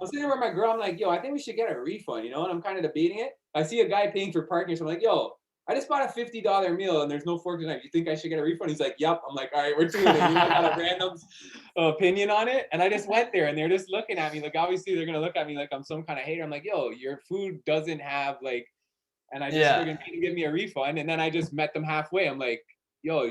I'm sitting there with my girl. I'm like, yo, I think we should get a refund, you know? And I'm kind of debating it. I see a guy paying for parking. So I'm like, yo, I just bought a $50 meal and there's no fork and knife. You think I should get a refund? He's like, yep. I'm like, all right, we're doing it. You know, I got a random opinion on it. And I just went there and they're just looking at me. Like, obviously, they're going to look at me like I'm some kind of hater. I'm like, yo, your food doesn't have like, and I just Yeah. friggin' made him give me a refund. And then I just met them halfway. I'm like, yo,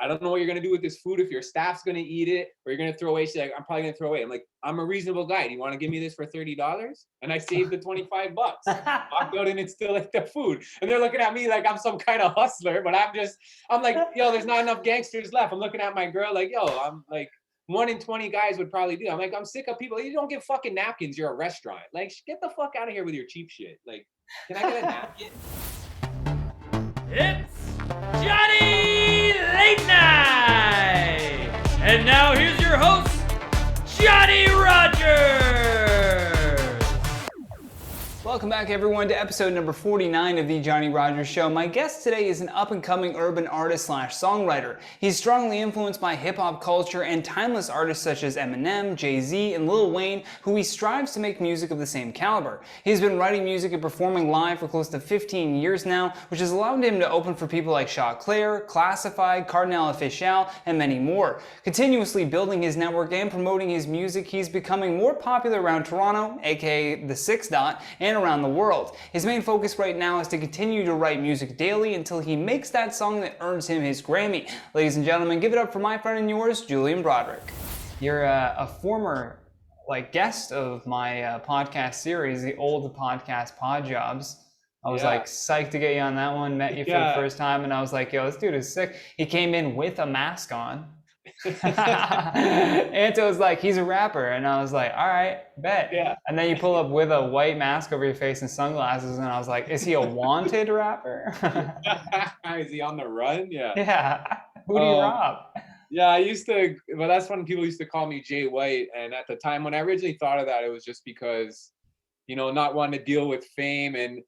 I don't know what you're gonna do with this food. If your staff's gonna eat it or you're gonna throw away. She's like, I'm probably gonna throw away. I'm like, I'm a reasonable guy. Do you want to give me this for $30? And I saved the 25 bucks. Walked out and it's still like the food. And they're looking at me like I'm some kind of hustler, but I'm like, yo, there's not enough gangsters left. I'm looking at my girl like, yo, I'm like, 1 in 20 guys would probably do. I'm like, I'm sick of people. You don't give fucking napkins. You're a restaurant. Like, get the fuck out of here with your cheap shit. Like, can I get a napkin? It's Johnny Late Night! And now here's your host, Johnny Rogers! Welcome back, everyone, to episode number 49 of The Johnny Rogers Show. My guest today is an up-and-coming urban artist slash songwriter. He's strongly influenced by hip-hop culture and timeless artists such as Eminem, Z and Lil Wayne, who he strives to make music of the same caliber. He's been writing music and performing live for close to 15 years now, which has allowed him to open for people like Choclair, Classified, Kardinal Offishall, and many more. Continuously building his network and promoting his music, he's becoming more popular around Toronto, aka the Six Dot, and around the world. His main focus right now is to continue to write music daily until he makes that song that earns him his Grammy. Ladies and gentlemen, give it up for my friend and yours, Julian Broderick. You're a former guest of my podcast series, the old podcast Pod Jobs. I was psyched to get you on that one, met you for the first time, and I was like, yo, this dude is sick. He came in with a mask on. Anto was like, he's a rapper, and I was like, all right, bet. Yeah. And then you pull up with a white mask over your face and sunglasses, and I was like, is he a wanted rapper? Is he on the run? Yeah. Yeah. Who do you rob? Yeah, well, that's when people used to call me Jay White. And at the time when I originally thought of that, it was just because, not wanting to deal with fame and,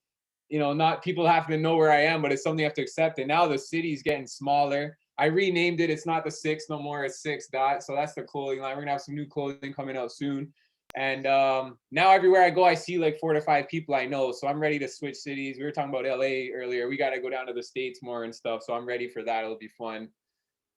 not people having to know where I am, but it's something you have to accept. And now the city's getting smaller. I renamed it. It's not the Six no more. It's Six Dot. So that's the clothing line. We're gonna have some new clothing coming out soon. And now everywhere I go, I see like 4 to 5 people I know. So I'm ready to switch cities. We were talking about LA earlier. We got to go down to the States more and stuff. So I'm ready for that. It'll be fun.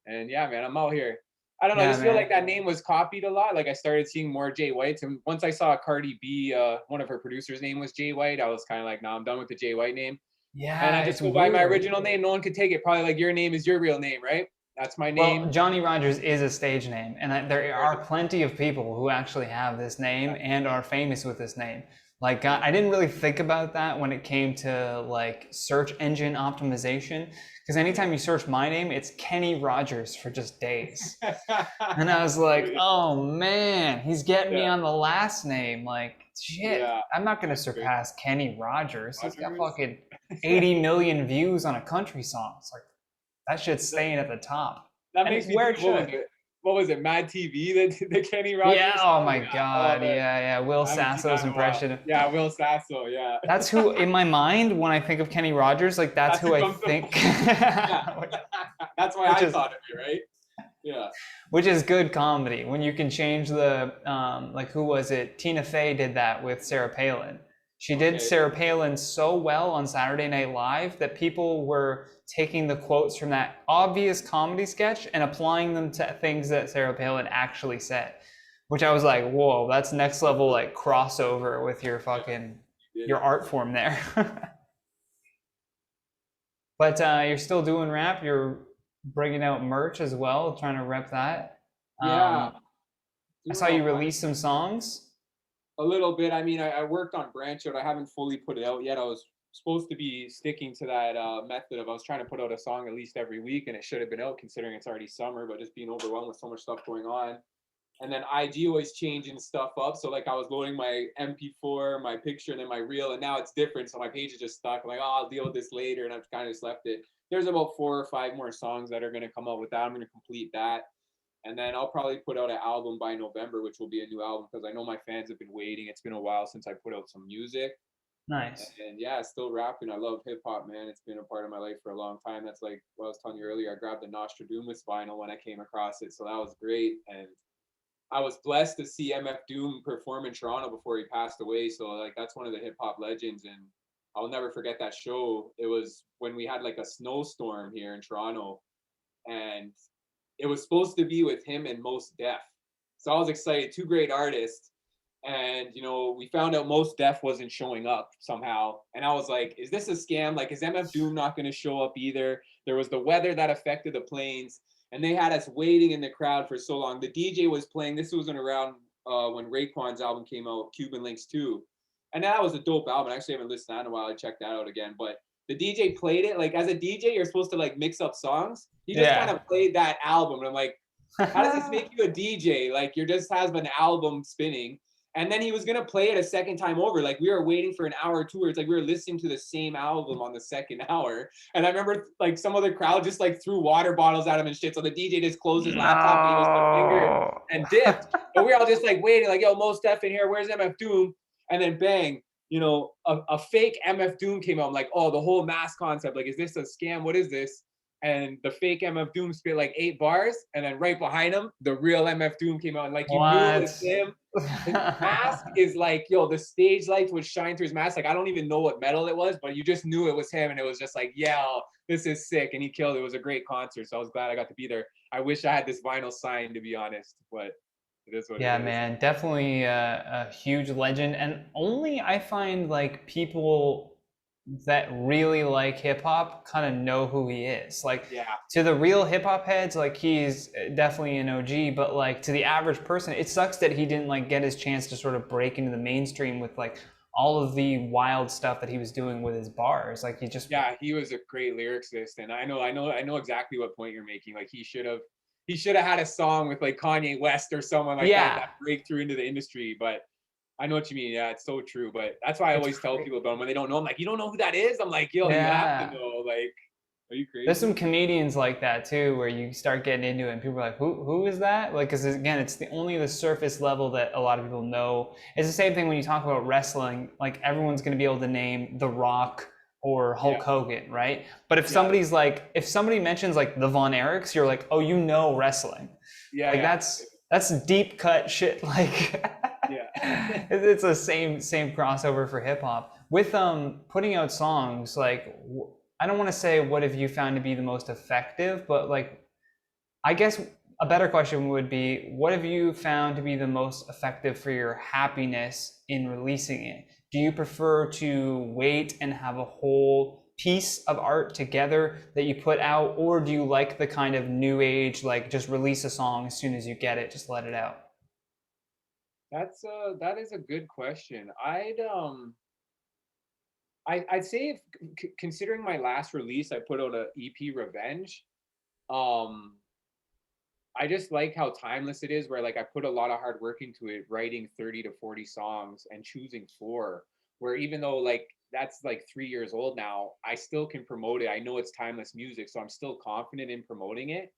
And yeah, man, I'm out here. I don't know. I just feel like that name was copied a lot. Like I started seeing more Jay Whites. And once I saw Cardi B, one of her producers' name was Jay White, I was kind of like, nah, I'm done with the Jay White name. Yeah. And I just go by my original name. No one could take it. Probably like your name is your real name, right? That's my name. Well, Johnny Rogers is a stage name, and there are plenty of people who actually have this name and are famous with this name. Like, I didn't really think about that when it came to like search engine optimization, because anytime you search my name, it's Kenny Rogers for just days. And I was like, oh man, he's getting me on the last name. Like, shit, I'm not gonna surpass Kenny Rogers. He's got fucking 80 million views on a country song. It's like, that shit's staying at the top. That makes me think, what was it, Mad TV, the Kenny Rogers? Yeah, oh my God, yeah. Will Sasso's impression. Yeah, Will Sasso, yeah. That's who, in my mind, when I think of Kenny Rogers, like that's who I think. That's why I thought of you, right? Yeah. Which is good comedy, when you can change the, like who was it? Tina Fey did that with Sarah Palin. She did Sarah Palin so well on Saturday Night Live that people were taking the quotes from that obvious comedy sketch and applying them to things that Sarah Palin actually said, which I was like, whoa, that's next level like crossover with your fucking, your art form there. But you're still doing rap. You're bringing out merch as well, trying to rep that. Yeah. I saw you release some songs. A little bit. I mean, I worked on Branch Out. I haven't fully put it out yet. I was supposed to be sticking to that method of I was trying to put out a song at least every week, and it should have been out considering it's already summer, but just being overwhelmed with so much stuff going on. And then IG always changing stuff up. So like I was loading my MP4, my picture, and then my reel, and now it's different. So my page is just stuck. I'm like, oh, I'll deal with this later, and I've kind of just left it. There's about 4 or 5 more songs that are going to come out with that. I'm going to complete that. And then I'll probably put out an album by November, which will be a new album because I know my fans have been waiting. It's been a while since I put out some music. Nice. And yeah, still rapping. I love hip hop, man. It's been a part of my life for a long time. That's like what I was telling you earlier. I grabbed the Nostradamus vinyl when I came across it, so that was great. And I was blessed to see MF Doom perform in Toronto before he passed away. So like that's one of the hip hop legends, and I'll never forget that show. It was when we had like a snowstorm here in Toronto, and it was supposed to be with him and Most Def. So I was excited, two great artists. And we found out Most Def wasn't showing up somehow. And I was like, is this a scam? Like, is MF Doom not going to show up either? There was the weather that affected the planes, and they had us waiting in the crowd for so long. The DJ was playing, this wasn't around when Raekwon's album came out, Cuban Links 2. And that was a dope album. I actually haven't listened to that in a while. I checked that out again. But the DJ played it. Like, as a DJ, you're supposed to like mix up songs. He just kind of played that album. And I'm like, how does this make you a DJ? Like, you're just has an album spinning. And then he was going to play it a second time over. Like, we were waiting for an hour or two where it's like we were listening to the same album on the second hour. And I remember like some of the crowd just like threw water bottles at him and shit. So the DJ just closed his laptop and he was the finger and dipped. But we were all just like waiting, like, yo, Most Def in here. Where's MF Doom? And then bang, a fake MF Doom came out. I'm like, oh, the whole mask concept. Like, is this a scam? What is this? And the fake MF Doom spit like 8 bars, and then right behind him, the real MF Doom came out, and like you knew it was him. His mask is like, yo, the stage lights would shine through his mask. Like, I don't even know what metal it was, but you just knew it was him, and it was just like, yeah, this is sick, and he killed it. It was a great concert, so I was glad I got to be there. I wish I had this vinyl signed, to be honest, but it is what it is. Yeah, man, definitely a huge legend, and only I find like people that really like hip hop kind of know who he is. Like, to the real hip hop heads, like he's definitely an OG, but like to the average person, it sucks that he didn't like get his chance to sort of break into the mainstream with like all of the wild stuff that he was doing with his bars. Like he just he was a great lyricist, and I know exactly what point you're making. Like he should have had a song with like Kanye West or someone like that breakthrough into the industry, but I know what you mean. Yeah, it's so true. But that's why I always tell people about him when they don't know. I'm like, you don't know who that is? I'm like, yo, you have to know. Like, are you crazy? There's some comedians like that too, where you start getting into it and people are like, who is that? Like, because again, it's only the surface level that a lot of people know. It's the same thing when you talk about wrestling. Like, everyone's going to be able to name The Rock or Hulk Hogan, right? But if somebody's like, if somebody mentions like the Von Erichs, you're like, oh, you know wrestling. Yeah. Like that's deep cut shit. Like, it's the same crossover for hip hop with putting out songs. Like, I don't want to say what have you found to be the most effective, but like, I guess a better question would be, what have you found to be the most effective for your happiness in releasing it? Do you prefer to wait and have a whole piece of art together that you put out, or do you like the kind of new age, like just release a song as soon as you get it, just let it out? That is a good question. I'd say, if considering my last release, I put out a EP, Revenge. I just like how timeless it is, where like I put a lot of hard work into it, writing 30 to 40 songs and choosing 4, where even though like that's like 3 years old now, I still can promote it. I know it's timeless music, so I'm still confident in promoting it.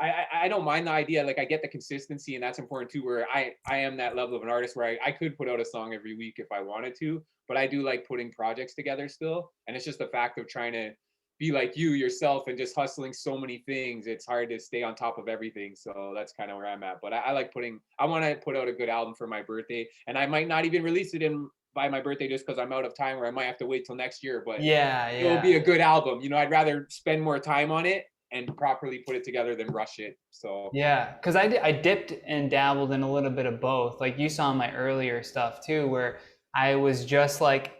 I don't mind the idea. Like, I get the consistency, and that's important too, where I am that level of an artist where I could put out a song every week if I wanted to, but I do like putting projects together still. And it's just the fact of trying to be like you yourself and just hustling so many things. It's hard to stay on top of everything. So that's kind of where I'm at. But I want to put out a good album for my birthday, and I might not even release it by my birthday just because I'm out of time, or I might have to wait till next year. But it'll be a good album. I'd rather spend more time on it and properly put it together than rush it. So because I dipped and dabbled in a little bit of both. Like, you saw my earlier stuff too, where I was just like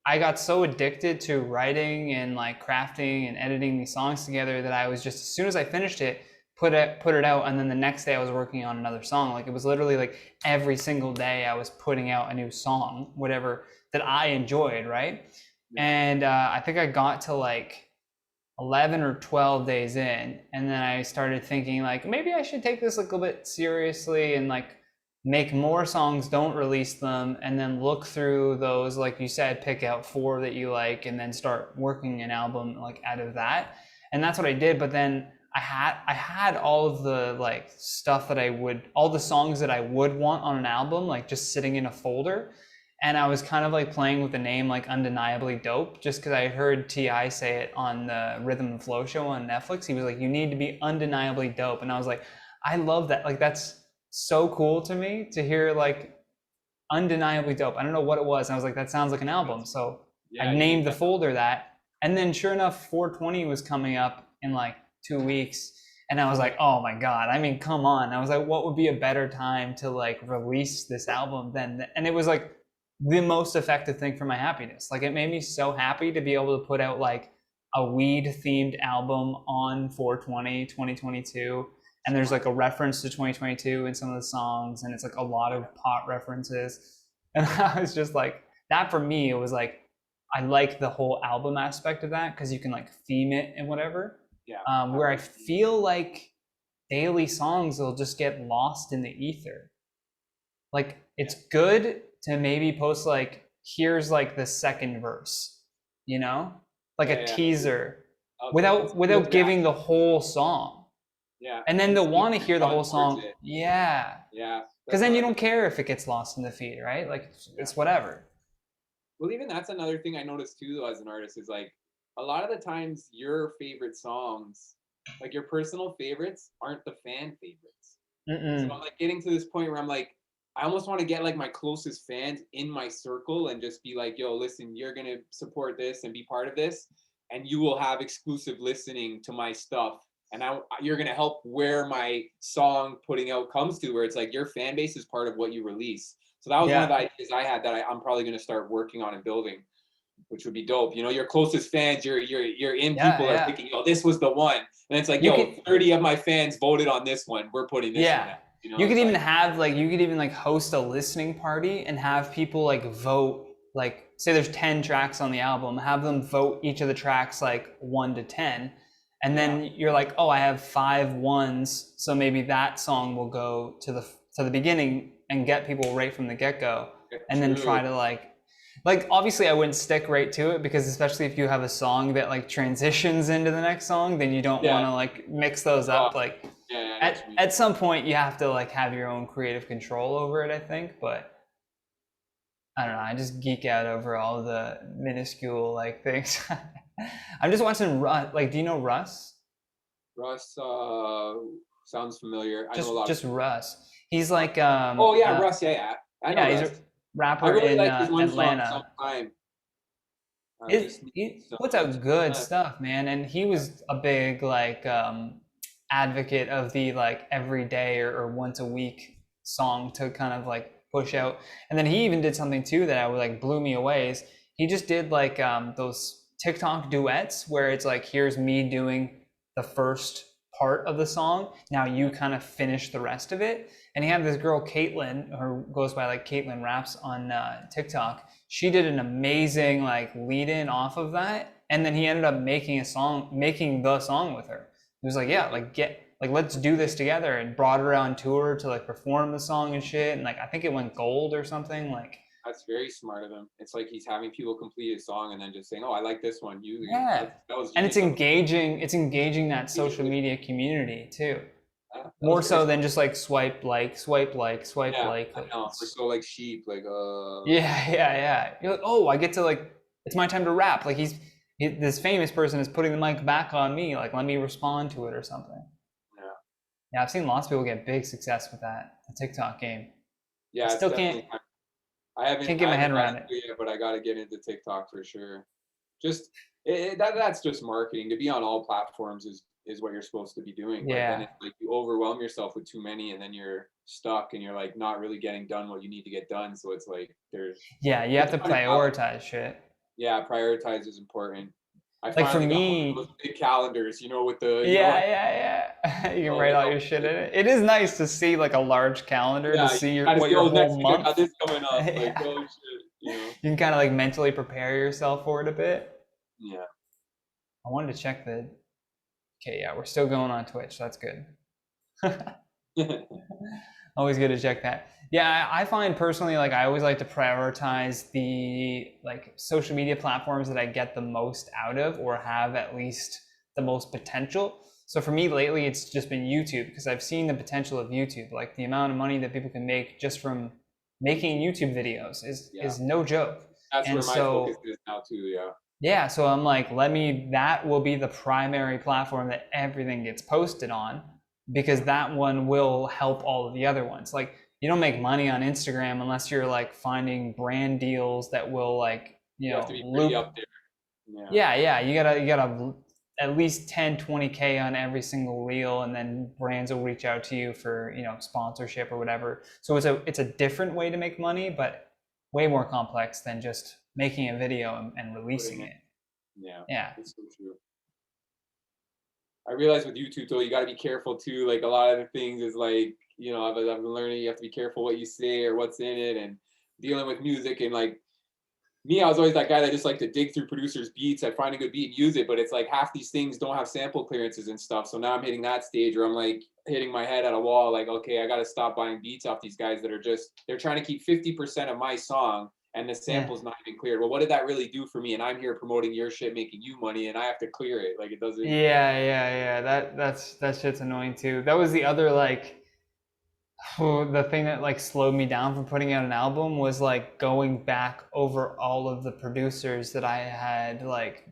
I got so addicted to writing and like crafting and editing these songs together that I was just, as soon as I finished it, put it out, and then the next day I was working on another song. Like, it was literally like every single day I was putting out a new song, whatever that I enjoyed, right? And I think I got to like 11 or 12 days in, and then I started thinking like, maybe I should take this a little bit seriously and like make more songs, don't release them, and then look through those, like you said, pick out 4 that you like, and then start working an album like out of that. And that's what I did. But then I had all of the like stuff that all the songs that I would want on an album, like just sitting in a folder. And I was kind of like playing with the name like Undeniably Dope, just because I heard T.I. say it on the Rhythm and Flow show on Netflix. He was like, you need to be undeniably dope. And I was like, I love that. Like, that's so cool to me to hear like undeniably dope. I don't know what it was. I was like, that sounds like an album. So Yeah, I you named did the that. folder that. And then sure enough, 420 was coming up in like 2 weeks. And I was like, oh my God, I mean, come on. I was like, what would be a better time to like release this album than, and it was like the most effective thing for my happiness. Like it made me so happy to be able to put out like a weed themed album on 420, 2022. And there's like a reference to 2022 in some of the songs. And it's like a lot of pot references. And I was just like, that for me, it was like, I like the whole album aspect of that because you can like theme it and whatever. Yeah. Where I feel like daily songs will just get lost in the ether. Like it's good to maybe post like, here's like the second verse, you know, like a teaser without giving the whole song. Yeah. And then they'll want to hear the whole song. Yeah. Because then you don't care if it gets lost in the feed, right? Like it's whatever. Well, even that's another thing I noticed too, though, as an artist, is like a lot of the times your favorite songs, like your personal favorites, aren't the fan favorites. So I'm like getting to this point where I'm like, I almost want to get like my closest fans in my circle and just be like, yo, listen, you're gonna support this and be part of this, and you will have exclusive listening to my stuff. And you're gonna help where my song putting out comes to, where it's like your fan base is part of what you release. So that was one of the ideas I had that I'm probably going to start working on and building, which would be dope. You know, your closest fans, you're in people are thinking, oh, this was the one. And it's like, 30 of my fans voted on this one. We're putting this one out. You know, you could even have like, you could even like host a listening party and have people like vote, like say there's 10 tracks on the album, have them vote each of the tracks like 1 to 10. And then you're like, oh, I have 5 ones. So maybe that song will go to the beginning and get people right from the get-go, and then try to like obviously I wouldn't stick right to it, because especially if you have a song that like transitions into the next song, then you don't want to like mix those up. Like at some point you have to like have your own creative control over it, I think. But I don't know, I just geek out over all the minuscule like things. I'm just watching Russ. Like, do you know Russ? Russ sounds familiar. I know a lot. Just Russ. He's like Russ, I know he's Russ. a rapper I really in like his one Atlanta. song, Sometime. He puts out good stuff, man. And he was a big like advocate of the like every day or once a week song to kind of like push out. And then he even did something too that like blew me away. Is he just did like those TikTok duets where it's like, here's me doing the first part of the song, now you kind of finish the rest of it. And he had this girl Caitlin, who goes by like Caitlin Raps on TikTok. She did an amazing like lead in off of that, and then he ended up making the song with her. He was like, yeah, like let's do this together, and brought her on tour to like perform the song and shit. And like I think it went gold or something. Like that's very smart of him. It's like he's having people complete his song and then just saying, "Oh, I like this one." That was and it's engaging. It's engaging that social media community too, more so than just like swipe like. I know. We're so like sheep, like Yeah. You're like, oh, I get to like, it's my time to rap. Like this famous person is putting the mic back on me. Like, let me respond to it or something. Yeah, I've seen lots of people get big success with that, the TikTok game. Yeah, I still can't get my head around it. Yeah, but I got to get into TikTok for sure. Just that's just marketing. To be on all platforms is what you're supposed to be doing. Yeah. But then it's like you overwhelm yourself with too many, and then you're stuck, and you're like not really getting done what you need to get done. So it's like you have to prioritize shit. Yeah, prioritize is important. Like for me, those big calendars, with the you can write all your shit in it. It is nice to see like a large calendar to see your whole month. I got this coming up. Like, oh shit, You can kind of like mentally prepare yourself for it a bit. Yeah. I wanted to check the. Okay, yeah, we're still going on Twitch. That's good. Always good to check that. Yeah, I find personally, like I always like to prioritize the like social media platforms that I get the most out of or have at least the most potential. So for me lately, it's just been YouTube, because I've seen the potential of YouTube. Like the amount of money that people can make just from making YouTube videos is no joke. That's where my focus is now too, Yeah, so I'm like, that will be the primary platform that everything gets posted on. because that one will help all of the other ones. Like, you don't make money on Instagram unless you're like finding brand deals that will like, You have to be loop. pretty up there. Yeah, you gotta at least 10, 20K on every single reel, and then brands will reach out to you for, sponsorship or whatever. So it's a different way to make money, but way more complex than just making a video and releasing it. Yeah. It's so true. I realize with YouTube though, you got to be careful too. Like a lot of the things is like, I've been learning, you have to be careful what you say or what's in it, and dealing with music. And like me, I was always that guy that just like to dig through producers' beats. I'd find a good beat and use it, but it's like half these things don't have sample clearances and stuff. So now I'm hitting that stage where I'm like hitting my head at a wall. Like, okay, I got to stop buying beats off these guys that are they're trying to keep 50% of my song and the sample's not even cleared. Well, what did that really do for me? And I'm here promoting your shit, making you money, and I have to clear it. Like, it doesn't. Yeah. That shit's annoying too. That was the other the thing that like slowed me down from putting out an album was like going back over all of the producers that I had like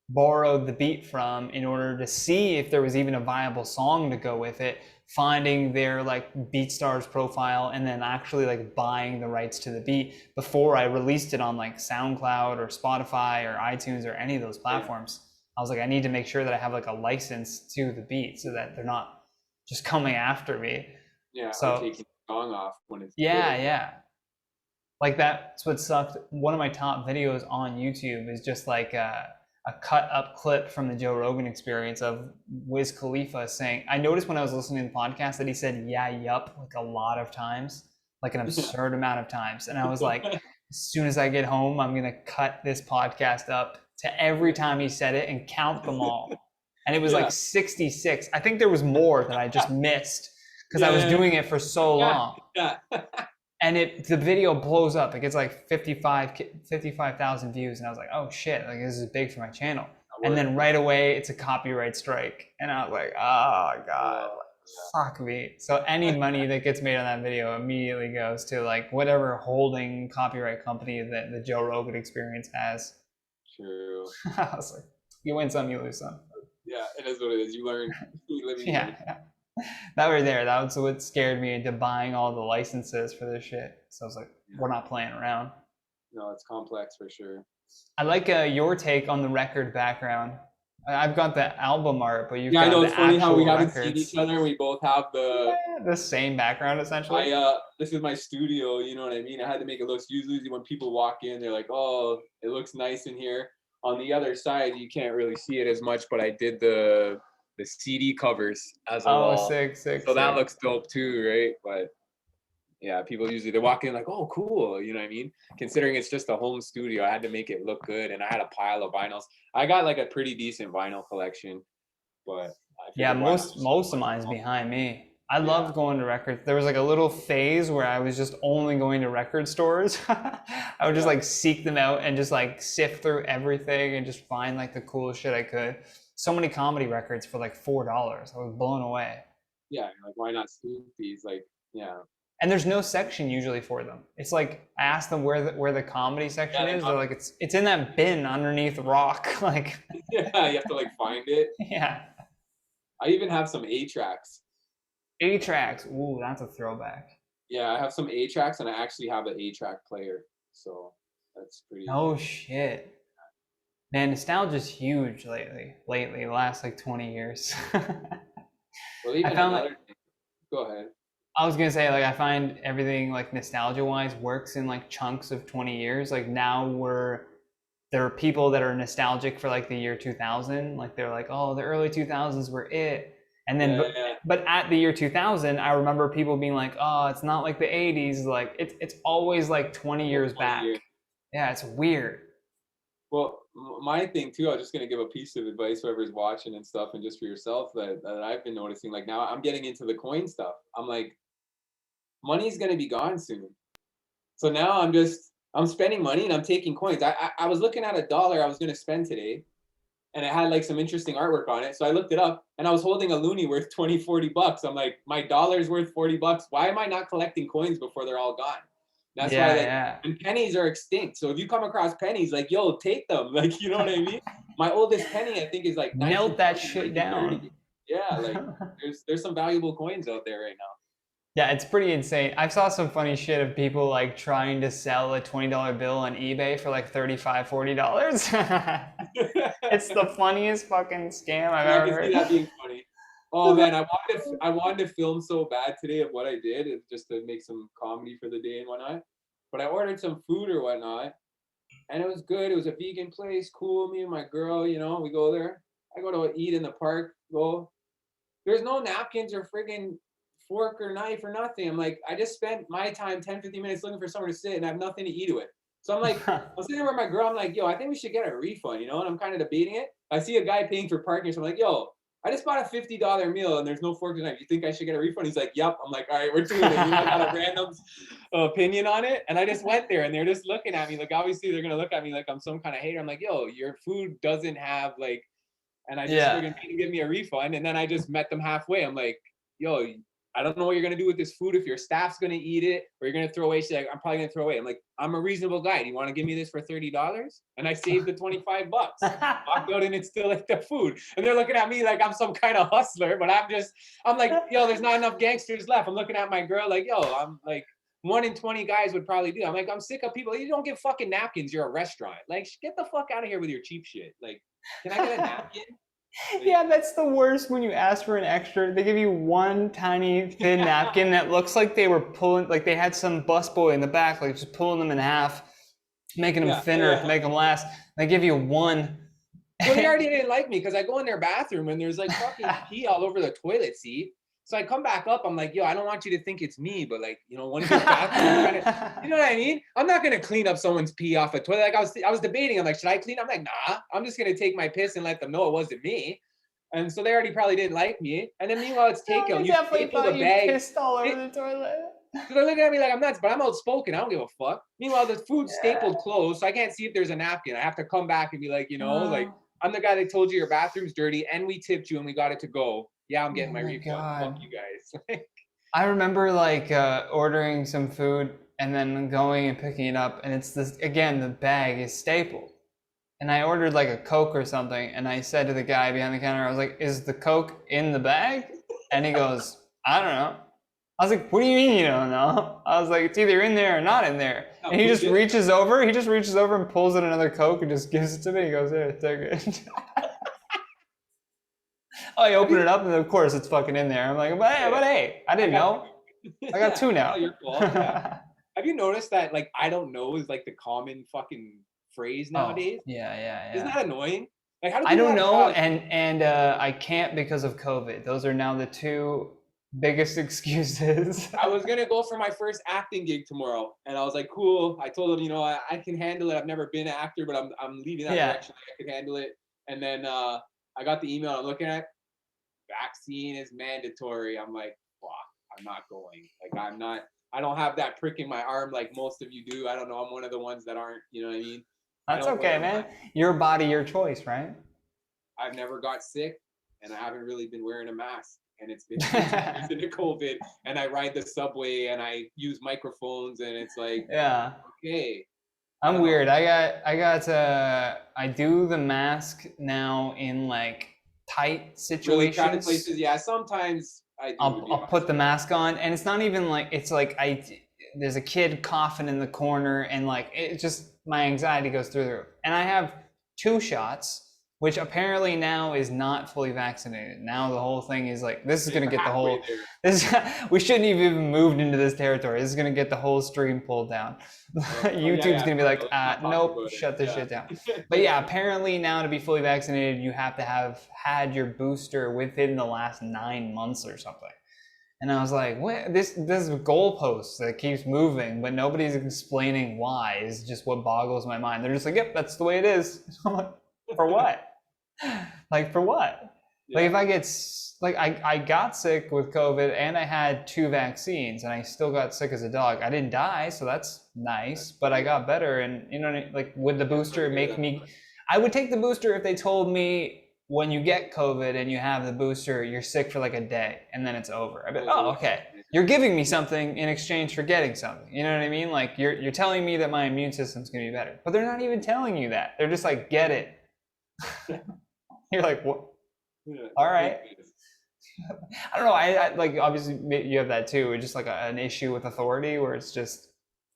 borrowed the beat from in order to see if there was even a viable song to go with it, finding their like BeatStars profile, and then actually like buying the rights to the beat before I released it on like SoundCloud or Spotify or iTunes or any of those platforms. I was like, I need to make sure that I have like a license to the beat so that they're not just coming after me. Yeah, so taking the song off when it's yeah. Like that's what sucked. One of my top videos on YouTube is just like a cut up clip from the Joe Rogan Experience of Wiz Khalifa saying, I noticed when I was listening to the podcast that he said yeah, yup, like a lot of times, like an absurd amount of times. And I was like, as soon as I get home, I'm going to cut this podcast up to every time he said it and count them all. And it was like 66. I think there was more that I just missed because I was doing it for so long. And the video blows up. It gets like 55,000 views. And I was like, oh shit, like this is big for my channel. And then right away, it's a copyright strike. And I was like, oh God, fuck me. So any money that gets made on that video immediately goes to like whatever holding copyright company that the Joe Rogan Experience has. True. I was like, you win some, you lose some. Yeah, it is what it is. You learn. You live. Yeah. That right there, that was what scared me into buying all the licenses for this shit. So I was like, we're not playing around. No, it's complex for sure. I like your take on the record background. I've got the album art, but you've got I know the it's funny how we records. haven't seen each other. We both have the same background essentially. This is my studio. You know what I mean? I had to make it look. Usually when people walk in, they're like, "Oh, it looks nice in here." On the other side, you can't really see it as much, but I did the CD covers as well. Oh, sick. So that looks dope too, right? But yeah, people usually they walk in like, oh, cool. You know what I mean? Considering it's just a home studio, I had to make it look good, and I had a pile of vinyls. I got like a pretty decent vinyl collection, but most of mine's behind me. I loved going to records. There was like a little phase where I was just only going to record stores. I would just like seek them out and just like sift through everything and just find like the coolest shit I could. So many comedy records for like $4. I was blown away. Yeah, like why not scoop these? Like, yeah. And there's no section usually for them. It's like I asked them where the comedy section is. They're like it's in that bin underneath rock. Like yeah, you have to like find it. Yeah. I even have some A-tracks. A-tracks. Ooh, that's a throwback. Yeah, I have some A-tracks, and I actually have an A-track player. So that's pretty. Oh shit. Man, nostalgia's huge lately. The last like 20 years. Well, even go ahead. I was gonna say, like, I find everything like nostalgia-wise works in like chunks of 20 years. Like now there are people that are nostalgic for like the year 2000. Like they're like, oh, the early 2000s were it. And then, but at the year 2000, I remember people being like, oh, it's not like the 80s. Like it's always like 20 years back. Yeah, it's weird. Well, my thing too, I was just going to give a piece of advice, whoever's watching and stuff, and just for yourself that I've been noticing, like now I'm getting into the coin stuff. I'm like, money's going to be gone soon. So now I'm spending money and I'm taking coins. I was looking at $1 I was going to spend today, and it had like some interesting artwork on it. So I looked it up, and I was holding a loonie worth $20-$40. I'm like, my dollar's worth $40. Why am I not collecting coins before they're all gone? That's why and pennies are extinct. So if you come across pennies, like, yo, take them. Like, you know what I mean? My oldest penny, I think, is like melt that shit down. Yeah, like there's some valuable coins out there right now. Yeah, it's pretty insane. I saw some funny shit of people like trying to sell a $20 bill on eBay for like $35, $40. It's the funniest fucking scam I've Yeah, I ever can see heard. that being funny. Oh man, I wanted to film so bad today of what I did, just to make some comedy for the day and whatnot. But I ordered some food or whatnot, and it was good. It was a vegan place, cool. Me and my girl, we go there. I go to eat in the park. There's no napkins or friggin' fork or knife or nothing. I'm like, I just spent my time 10, 15 minutes looking for somewhere to sit and I have nothing to eat with. So I'm like, I'm sitting there with my girl. I'm like, yo, I think we should get a refund, and I'm kind of debating it. I see a guy paying for parking. So I'm like, yo, I just bought a $50 meal and there's no fork and knife. You think I should get a refund? He's like, yep. I'm like, all right, we're doing it. I got a random opinion on it. And I just went there and they're just looking at me. Like, obviously they're going to look at me like I'm some kind of hater. I'm like, yo, your food doesn't have like, and I just friggin' made him give me a refund. And then I just met them halfway. I'm like, yo, I don't know what you're gonna do with this food, if your staff's gonna eat it or you're gonna throw away. She's like, I'm probably gonna throw away. I'm like, I'm a reasonable guy. Do you want to give me this for $30? And I saved the $25. Walked out and it's still like the food. And they're looking at me like I'm some kind of hustler, but I'm like, yo, there's not enough gangsters left. I'm looking at my girl like, yo, I'm like 1 in 20 guys would probably do. I'm like, I'm sick of people. You don't give fucking napkins. You're a restaurant. Like, get the fuck out of here with your cheap shit. Like, can I get a napkin? Yeah, that's the worst when you ask for an extra. They give you one tiny thin napkin that looks like they were pulling, like they had some busboy in the back, like just pulling them in half, making them thinner to make them last. They give you one. Well, they already didn't like me because I go in their bathroom and there's like fucking pee all over the toilet seat. So I come back up. I'm like, yo, I don't want you to think it's me, but like, one of your bathrooms, you know what I mean? I'm not gonna clean up someone's pee off a toilet. Like I was debating. I'm like, should I clean? I'm like, nah. I'm just gonna take my piss and let them know it wasn't me. And so they already probably didn't like me. And then meanwhile, it's takeout. You definitely thought you pissed all over the toilet. So they're looking at me like I'm nuts, but I'm outspoken. I don't give a fuck. Meanwhile, the food's stapled closed, so I can't see if there's a napkin. I have to come back and be like, like, I'm the guy that told you your bathroom's dirty and we tipped you and we got it to go. Yeah, I'm getting my refund. Fuck you guys. I remember like ordering some food and then going and picking it up, and it's this again, the bag is stapled. And I ordered like a Coke or something, and I said to the guy behind the counter, I was like, is the Coke in the bag? And he goes, I don't know. I was like, what do you mean you don't know? I was like, it's either in there or not in there. And he just reaches over and pulls out another Coke and just gives it to me. He goes, there, take it. I open it up and of course it's fucking in there. I'm like, but hey, I didn't know. I got two now. Your fault. Yeah. Have you noticed that like I don't know is like the common fucking phrase nowadays? Yeah. Isn't that annoying? Like, how do I don't know, and I can't because of COVID. Those are now the two biggest excuses. I was gonna go for my first acting gig tomorrow, and I was like, cool. I told him, I can handle it. I've never been an actor, but I'm leaving that direction. Like, I can handle it. And then I got the email. I'm looking at vaccine is mandatory. I'm like, fuck, I'm not going. Like, I don't have that prick in my arm like most of you do. I don't know. I'm one of the ones that aren't. You know what I mean? That's okay, man. Your body, your choice, right? I've never got sick, and I haven't really been wearing a mask. And it's been into COVID, and I ride the subway, and I use microphones, and it's like, okay. I'm weird. I do the mask now in like tight situations. Really crowded places, yeah. Sometimes I'll put the mask on, and it's not even like it's like there's a kid coughing in the corner, and like it just my anxiety goes through the roof. And I have 2 shots. Which apparently now is not fully vaccinated. Now the whole thing is like, this is going to get the whole, we shouldn't have even moved into this territory. This is going to get the whole stream pulled down. YouTube's going to be like, nope, shut this shit down. But yeah, apparently now to be fully vaccinated, you have to have had your booster within the last 9 months or something. And I was like, what? This is a goalpost that keeps moving, but nobody's explaining why is just what boggles my mind. They're just like, yep, that's the way it is. I'm like, for what? Like, for what? Yeah. Like, if I get, like, I got sick with COVID and I had 2 vaccines and I still got sick as a dog. I didn't die, so that's nice, but I got better. And, you know, like, would the booster make me, I would take the booster if they told me when you get COVID and you have the booster, you're sick for like a day and then it's over. I'd be like, oh, okay. You're giving me something in exchange for getting something. You know what I mean? Like, you're telling me that my immune system's gonna be better, but they're not even telling you that. They're just like, get it. You're like, what? Yeah, all right. I don't know. I like, obviously you have that too. It's just like an issue with authority where it's just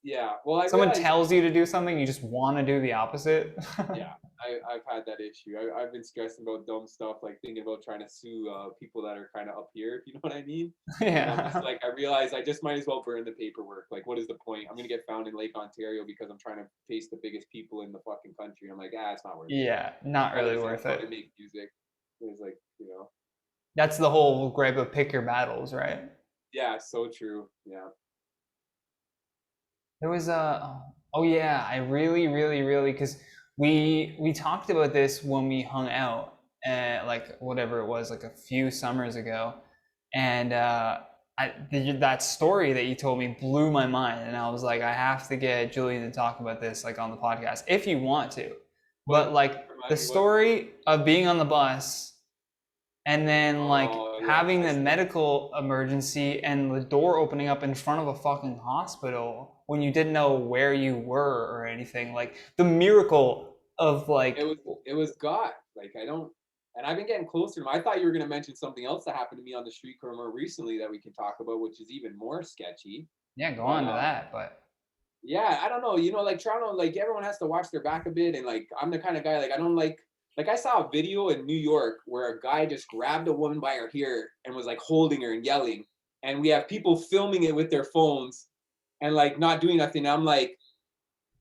Yeah. Well, I someone realized, tells you to do something, you just want to do the opposite. yeah, I've had that issue. I've been stressing about dumb stuff, like thinking about trying to sue people that are kind of up here, if you know what I mean. And I'm just Yeah. like, I realize I just might as well burn the paperwork. Like, what is the point? I'm gonna get found in Lake Ontario because I'm trying to face the biggest people in the fucking country. I'm like, it's not worth it. Yeah, not Rather really just worth have fun it. and make music. It's like, That's the whole gripe of pick your battles, right? yeah, so true. Yeah. There was a, oh yeah, I really, because we talked about this when we hung out, like whatever it was, like a few summers ago, and that story that you told me blew my mind, and I was like, I have to get Julian to talk about this like on the podcast if you want to, but like the Remind me what? story of being on the bus and then like Oh yeah, having I the see. medical emergency and the door opening up in front of a fucking hospital when you didn't know where you were or anything, like the miracle of It like, was it was God. Like I don't, and I've been getting closer to him. I thought you were gonna mention something else that happened to me on the street corner more recently that we can talk about, which is even more sketchy. yeah, go But on to that, but yeah, I don't know. Like Toronto, like everyone has to watch their back a bit, and like I'm the kind of guy like I don't like I saw a video in New York where a guy just grabbed a woman by her hair and was like holding her and yelling, and we have people filming it with their phones and like not doing nothing. And I'm like,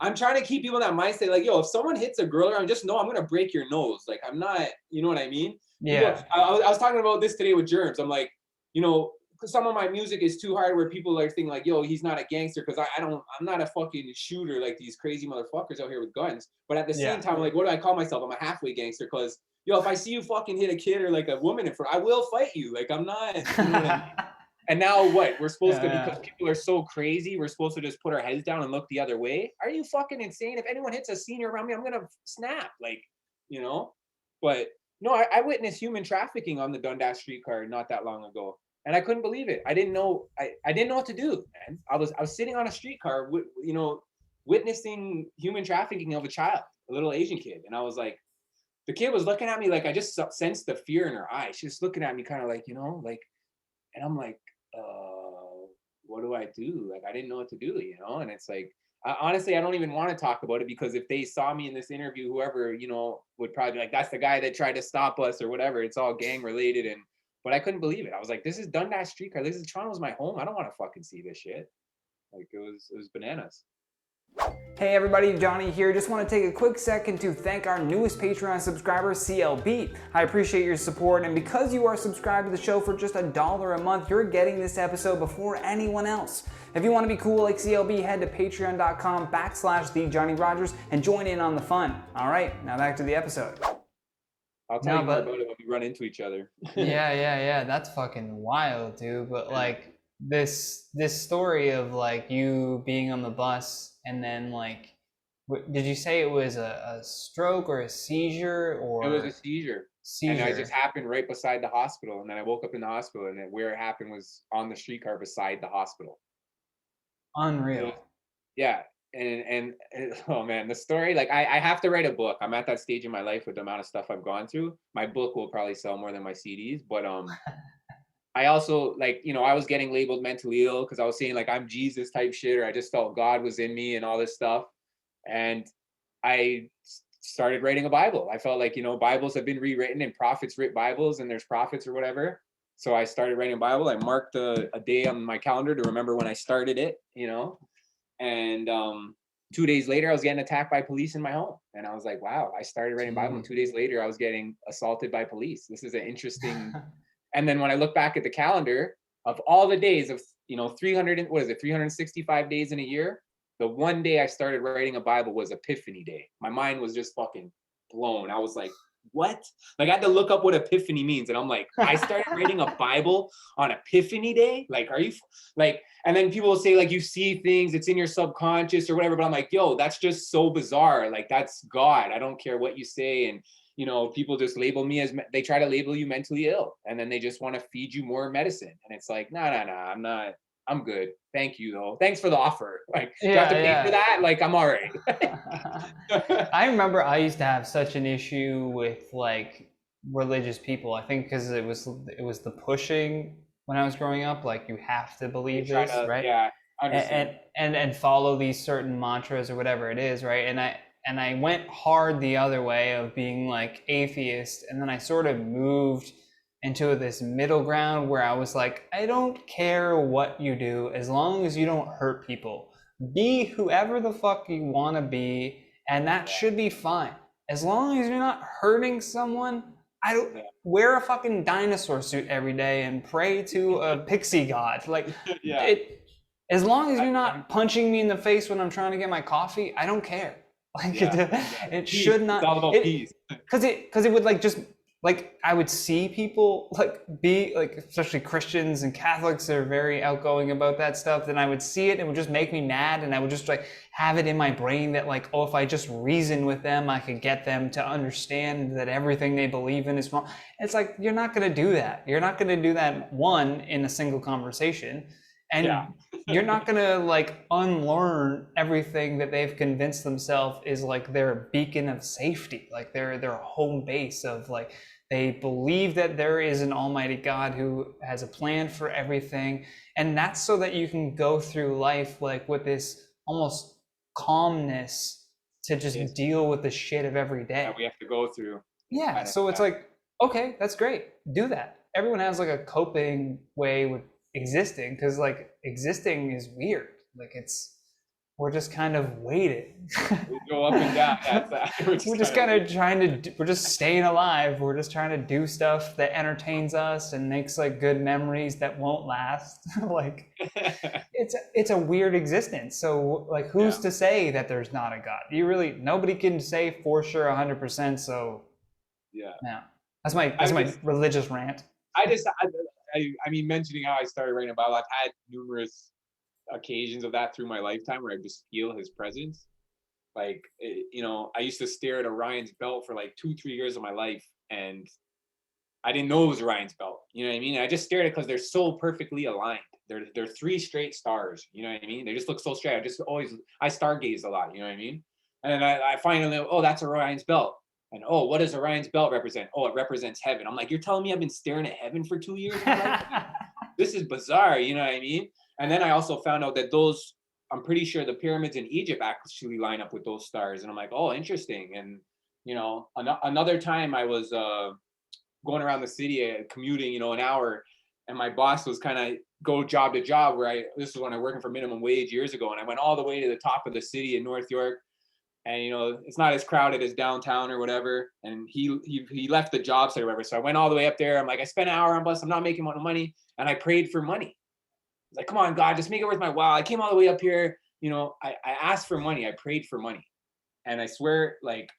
I'm trying to keep people in that mindset, like, yo, if someone hits a girl around, just know I'm gonna break your nose. Like, I'm not, you know what I mean? People, yeah. I was talking about this today with Germs. I'm like, you know, some of my music is too hard where people are thinking like, yo, he's not a gangster because I'm not a fucking shooter like these crazy motherfuckers out here with guns. But at the same Yeah. time, like, what do I call myself? I'm a halfway gangster because, yo, if I see you fucking hit a kid or like a woman in front, I will fight you. Like, I'm not, you know what I mean? And now what? We're supposed to, because Yeah. people are so crazy, we're supposed to just put our heads down and look the other way? Are you fucking insane? If anyone hits a senior around me, I'm gonna snap. Like, you know? But no, I witnessed human trafficking on the Dundas streetcar not that long ago. And I couldn't believe it. I didn't know I didn't know what to do, man. I was sitting on a streetcar, witnessing human trafficking of a child, a little Asian kid. And I was like, the kid was looking at me like I just sensed the fear in her eyes. She was looking at me kind of like, like, and I'm like, what do I do? Like, I didn't know what to do, And it's like, honestly, I don't even want to talk about it because if they saw me in this interview, whoever, would probably be like, that's the guy that tried to stop us or whatever. It's all gang related. But I couldn't believe it. I was like, this is Dundas streetcar. This is Toronto's my home. I don't want to fucking see this shit. Like, it was bananas. Hey everybody, Johnny here. Just want to take a quick second to thank our newest Patreon subscriber, CLB. I appreciate your support, and because you are subscribed to the show for just $1 a month, you're getting this episode before anyone else. If you want to be cool like CLB, head to patreon.com/TheJohnnyRogers and join in on the fun. All right, now back to the episode. I'll tell you more about it when we run into each other. Yeah. That's fucking wild, dude. But like this story of like you being on the bus and then like, did you say it was a stroke or a seizure or? It was a seizure. And it just happened right beside the hospital. And then I woke up in the hospital, and where it happened was on the streetcar beside the hospital. Unreal. Yeah. And oh man, the story, like I have to write a book. I'm at that stage in my life with the amount of stuff I've gone through. My book will probably sell more than my CDs, but I also like, I was getting labeled mentally ill because I was saying like I'm Jesus type shit, or I just felt God was in me and all this stuff. And I started writing a Bible. I felt like, Bibles have been rewritten and prophets writ Bibles and there's prophets or whatever. So I started writing a Bible. I marked a day on my calendar to remember when I started it, And 2 days later, I was getting attacked by police in my home. And I was like, wow, I started writing Bible. And 2 days later, I was getting assaulted by police. This is an interesting. And then when I look back at the calendar of all the days of, 365 days in a year, the one day I started writing a Bible was Epiphany Day. My mind was just fucking blown. I was like, what? Like I had to look up what Epiphany means. And I'm like, I started reading a Bible on Epiphany Day? Like, are you like, and then people will say like, you see things, it's in your subconscious or whatever. But I'm like, yo, that's just so bizarre. Like that's God. I don't care what you say. And, people just label me as, they try to label you mentally ill. And then they just want to feed you more medicine. And it's like, no, I'm good. Thank you though. Thanks for the offer. Like, do I have to pay for that? Like, I'm all right. I remember I used to have such an issue with like religious people. I think because it was the pushing when I was growing up, like you have to believe this, right? Yeah, I understand. And follow these certain mantras or whatever it is, right? And I went hard the other way of being like atheist, and then I sort of moved into this middle ground where I was like, I don't care what you do as long as you don't hurt people. Be whoever the fuck you want to be, and that should be fine. As long as you're not hurting someone, I don't wear a fucking dinosaur suit every day and pray to a pixie god. Like, as long as you're not punching me in the face when I'm trying to get my coffee, I don't care. Like it should not. It's all about peace. Because it would like just like I would see people like be like, especially Christians and Catholics are very outgoing about that stuff. Then I would see it, it would just make me mad, and I would just like have it in my brain that like, oh, if I just reason with them, I could get them to understand that everything they believe in is wrong. It's like, you're not going to do that. You're not going to do that, one, in a single conversation. And you're not going to like unlearn everything that they've convinced themselves is like their beacon of safety, like their home base of like, they believe that there is an almighty God who has a plan for everything. And that's so that you can go through life like with this almost calmness to just deal with the shit of every day. That we have to go through. Yeah. So it's like, okay, that's great. Do that. Everyone has like a coping way with existing, because like existing is weird. Like we're just kind of waiting. We go up and down. We're just kind of trying to we're just staying alive. We're just trying to do stuff that entertains us and makes like good memories that won't last. Like it's a weird existence. So like, who's to say that there's not a God? Nobody can say for sure 100%. So that's my religious rant. I mean, mentioning how I started writing about, I've had numerous occasions of that through my lifetime where I just feel his presence. Like, you know, I used to stare at Orion's belt for like 2-3 years of my life, and I didn't know it was Orion's belt. You know what I mean? And I just stared at it because they're so perfectly aligned. They're 3 straight stars. You know what I mean? They just look so straight. I stargaze a lot. You know what I mean? And then I finally, oh, that's Orion's belt. And oh, what does Orion's belt represent? Oh, it represents heaven. I'm like, you're telling me I've been staring at heaven for 2 years? This is bizarre, you know what I mean? And then I also found out that I'm pretty sure the pyramids in Egypt actually line up with those stars. And I'm like, oh, interesting. And, you know, another time I was going around the city, commuting, you know, an hour, and my boss was kind of go job to job this is when I was working for minimum wage years ago. And I went all the way to the top of the city in North York. And, you know, it's not as crowded as downtown or whatever. And he left the job site or whatever. So I went all the way up there. I'm like, I spent an hour on bus. I'm not making money. And I prayed for money. I was like, come on, God, just make it worth my while. I came all the way up here. You know, I asked for money. I prayed for money. And I swear, like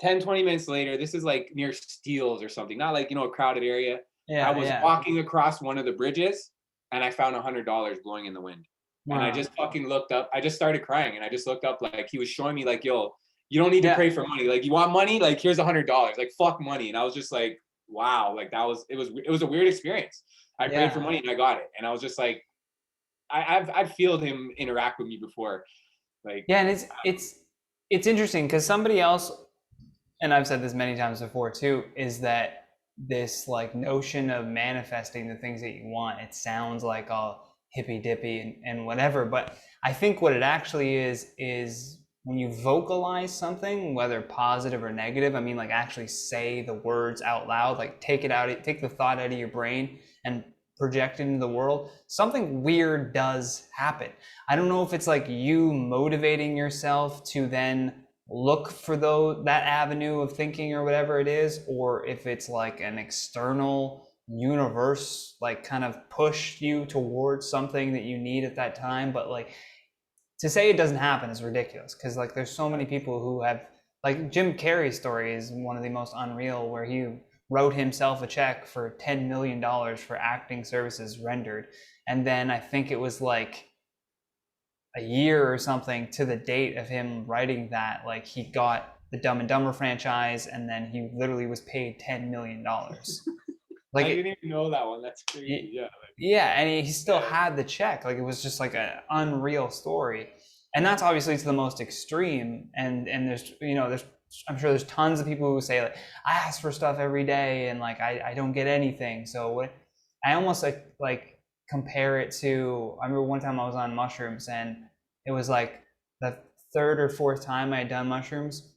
10, 20 minutes later, this is like near Steeles or something. Not like, you know, a crowded area. I was walking across one of the bridges, and I found $100 blowing in the wind. Wow. And I just fucking looked up. I just started crying, and I just looked up, like he was showing me like, yo, you don't need to pray for money. Like, you want money? Like, here's $100. Like, fuck money. And I was just like, wow, like it was a weird experience. I prayed for money and I got it. And I was just like, I've felt him interact with me before. Like, and it's interesting because somebody else, and I've said this many times before too, is that this like notion of manifesting the things that you want, it sounds like all hippy dippy and whatever, but I think what it actually is when you vocalize something, whether positive or negative, I mean like actually say the words out loud, like take the thought out of your brain and project it into the world, something weird does happen. I don't know if it's like you motivating yourself to then look for that avenue of thinking or whatever it is, or if it's like an external universe like kind of push you towards something that you need at that time. But like to say it doesn't happen is ridiculous, because like there's so many people who have, like Jim Carrey's story is one of the most unreal, where he wrote himself a check for $10 million for acting services rendered, and then I think it was like a year or something to the date of him writing that, like he got the Dumb and Dumber franchise, and then he literally was paid $10 million. Like, I didn't even know that one. That's crazy. And he still had the check. Like, it was just like an unreal story. And that's obviously to the most extreme. And there's I'm sure there's tons of people who say like, I ask for stuff every day and like I don't get anything. So what I almost like compare it to, I remember one time I was on mushrooms and it was like the third or fourth time I had done mushrooms,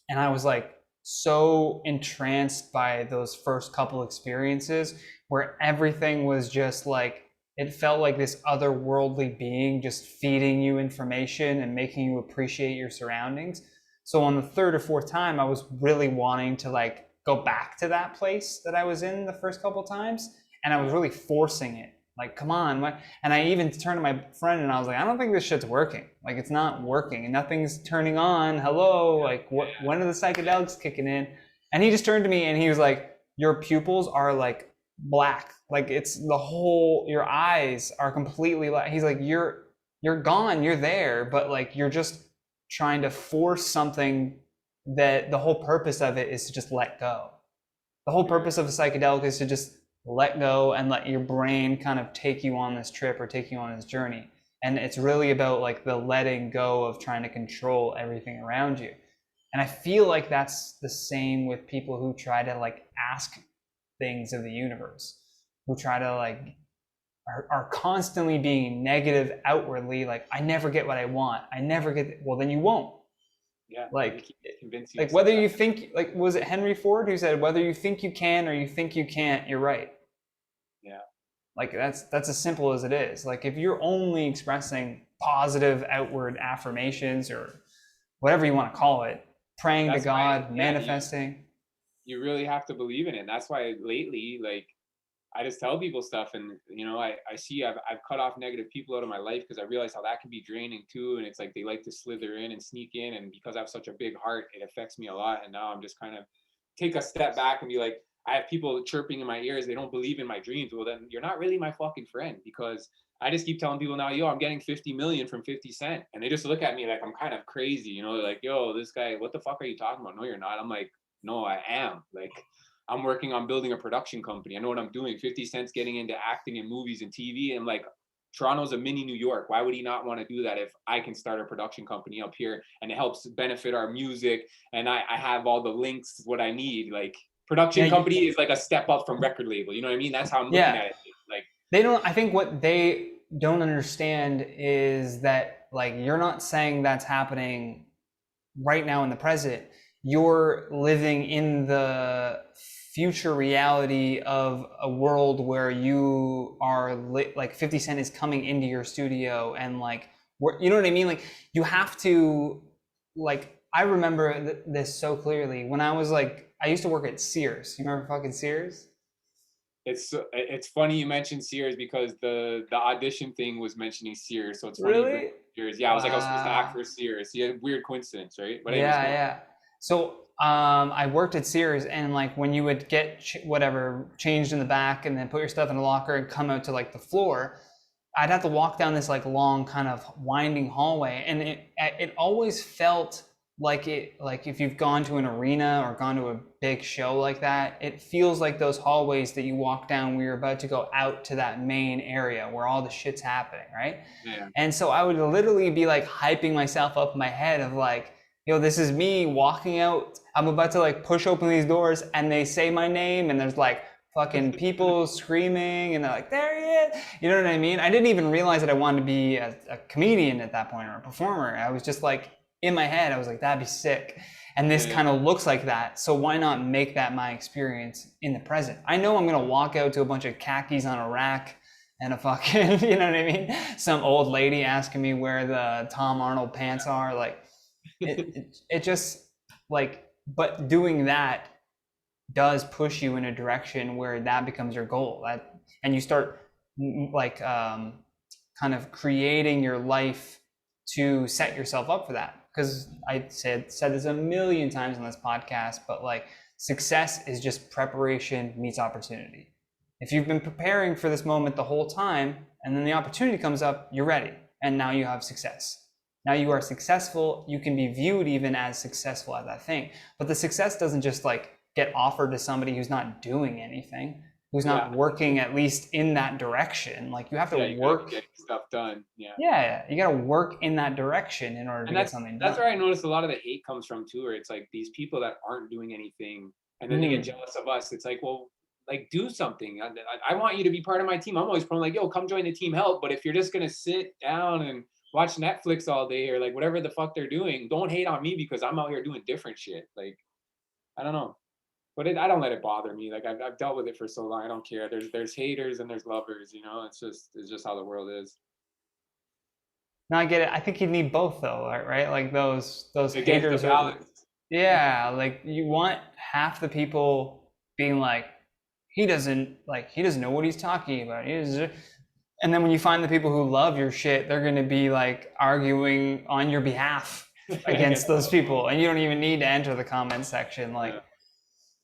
and I was like so entranced by those first couple experiences where everything was just like, it felt like this otherworldly being just feeding you information and making you appreciate your surroundings. So on the third or fourth time, I was really wanting to like go back to that place that I was in the first couple times, and I was really forcing it. Like, come on. And I even turned to my friend and I was like, I don't think this shit's working. Like, it's not working and nothing's turning on. Hello, like when are the psychedelics kicking in? And he just turned to me and he was like, your pupils are like black. Like it's the whole, your eyes are completely like, he's like, you're gone, you're there, but like you're just trying to force something that the whole purpose of it is to just let go. The whole purpose of a psychedelic is to just let go and let your brain kind of take you on this trip or take you on this journey. And it's really about like the letting go of trying to control everything around you. And I feel like that's the same with people who try to like ask things of the universe, who try to like are constantly being negative outwardly, like I never get what I want, I never get, well then you won't. Yeah, like whether you think, like was it Henry Ford who said, whether you think you can or you think you can't, you're right. Yeah, like that's as simple as it is. Like if you're only expressing positive outward affirmations or whatever you want to call it, praying to God, manifesting, you really have to believe in it. And that's why lately, like, I just tell people stuff, and you know, I see I've cut off negative people out of my life because I realize how that can be draining too. And it's like they like to slither in and sneak in, and because I have such a big heart, it affects me a lot. And now I'm just kind of take a step back and be like, I have people chirping in my ears, they don't believe in my dreams. Well, then you're not really my fucking friend, because I just keep telling people now, yo, I'm getting 50 million from 50 Cent, and they just look at me like I'm kind of crazy, you know. They're like, yo, this guy, what the fuck are you talking about? No, you're not. I'm like, no, I am. Like, I'm working on building a production company. I know what I'm doing. 50 Cent's getting into acting in movies and TV. And I'm like, Toronto's a mini New York. Why would he not want to do that if I can start a production company up here and it helps benefit our music? And I have all the links, what I need. Like, production company is like a step up from record label. You know what I mean? That's how I'm looking at it. Like, they don't, I think what they don't understand is that like, you're not saying that's happening right now in the present. You're living in the future reality of a world where you are like 50 Cent is coming into your studio and like, you know what I mean? Like you have to, like, I remember this so clearly when I was like, I used to work at Sears. You remember fucking Sears? It's funny you mentioned Sears because the audition thing was mentioning Sears. So it's funny. Really? Sears. Yeah, I was like, I was supposed to act for Sears. Yeah, weird coincidence, right? But yeah. So I worked at Sears, and like when you would get whatever changed in the back and then put your stuff in a locker and come out to like the floor, I'd have to walk down this like long kind of winding hallway, and it always felt like if you've gone to an arena or gone to a big show like that, it feels like those hallways that you walk down where you're about to go out to that main area where all the shit's happening, right? Yeah. And so I would literally be like hyping myself up in my head of like, yo, this is me walking out. I'm about to like push open these doors and they say my name and there's like fucking people screaming and they're like, there he is. You know what I mean? I didn't even realize that I wanted to be a comedian at that point or a performer. I was just like, in my head, I was like, that'd be sick. And this kind of looks like that. So why not make that my experience in the present? I know I'm going to walk out to a bunch of khakis on a rack and a fucking, you know what I mean? Some old lady asking me where the Tom Arnold pants are. Like, it just like, but doing that does push you in a direction where that becomes your goal. And you start like kind of creating your life to set yourself up for that. Because I said this a million times on this podcast, but like success is just preparation meets opportunity. If you've been preparing for this moment the whole time and then the opportunity comes up, you're ready. And now you have success. Now you are successful. You can be viewed even as successful at that thing. But the success doesn't just like get offered to somebody who's not doing anything, who's not working at least in that direction. Like you have to work, get stuff done. Yeah, you got to work in that direction in order to get something done. That's where I noticed a lot of the hate comes from too, where it's like these people that aren't doing anything, and then they get jealous of us. It's like, well, like do something. I want you to be part of my team. I'm always prone like, yo, come join the team, help. But if you're just gonna sit down and watch Netflix all day or like whatever the fuck they're doing, don't hate on me because I'm out here doing different shit. Like, I don't know. But I don't let it bother me. Like I've dealt with it for so long. I don't care. There's haters and there's lovers. You know, it's just how the world is. No, I get it. I think you need both though, right? Like those haters are. Yeah, like you want half the people being like, he doesn't know what he's talking about. And then when you find the people who love your shit, they're gonna be like arguing on your behalf against those people, and you don't even need to enter the comment section. Like.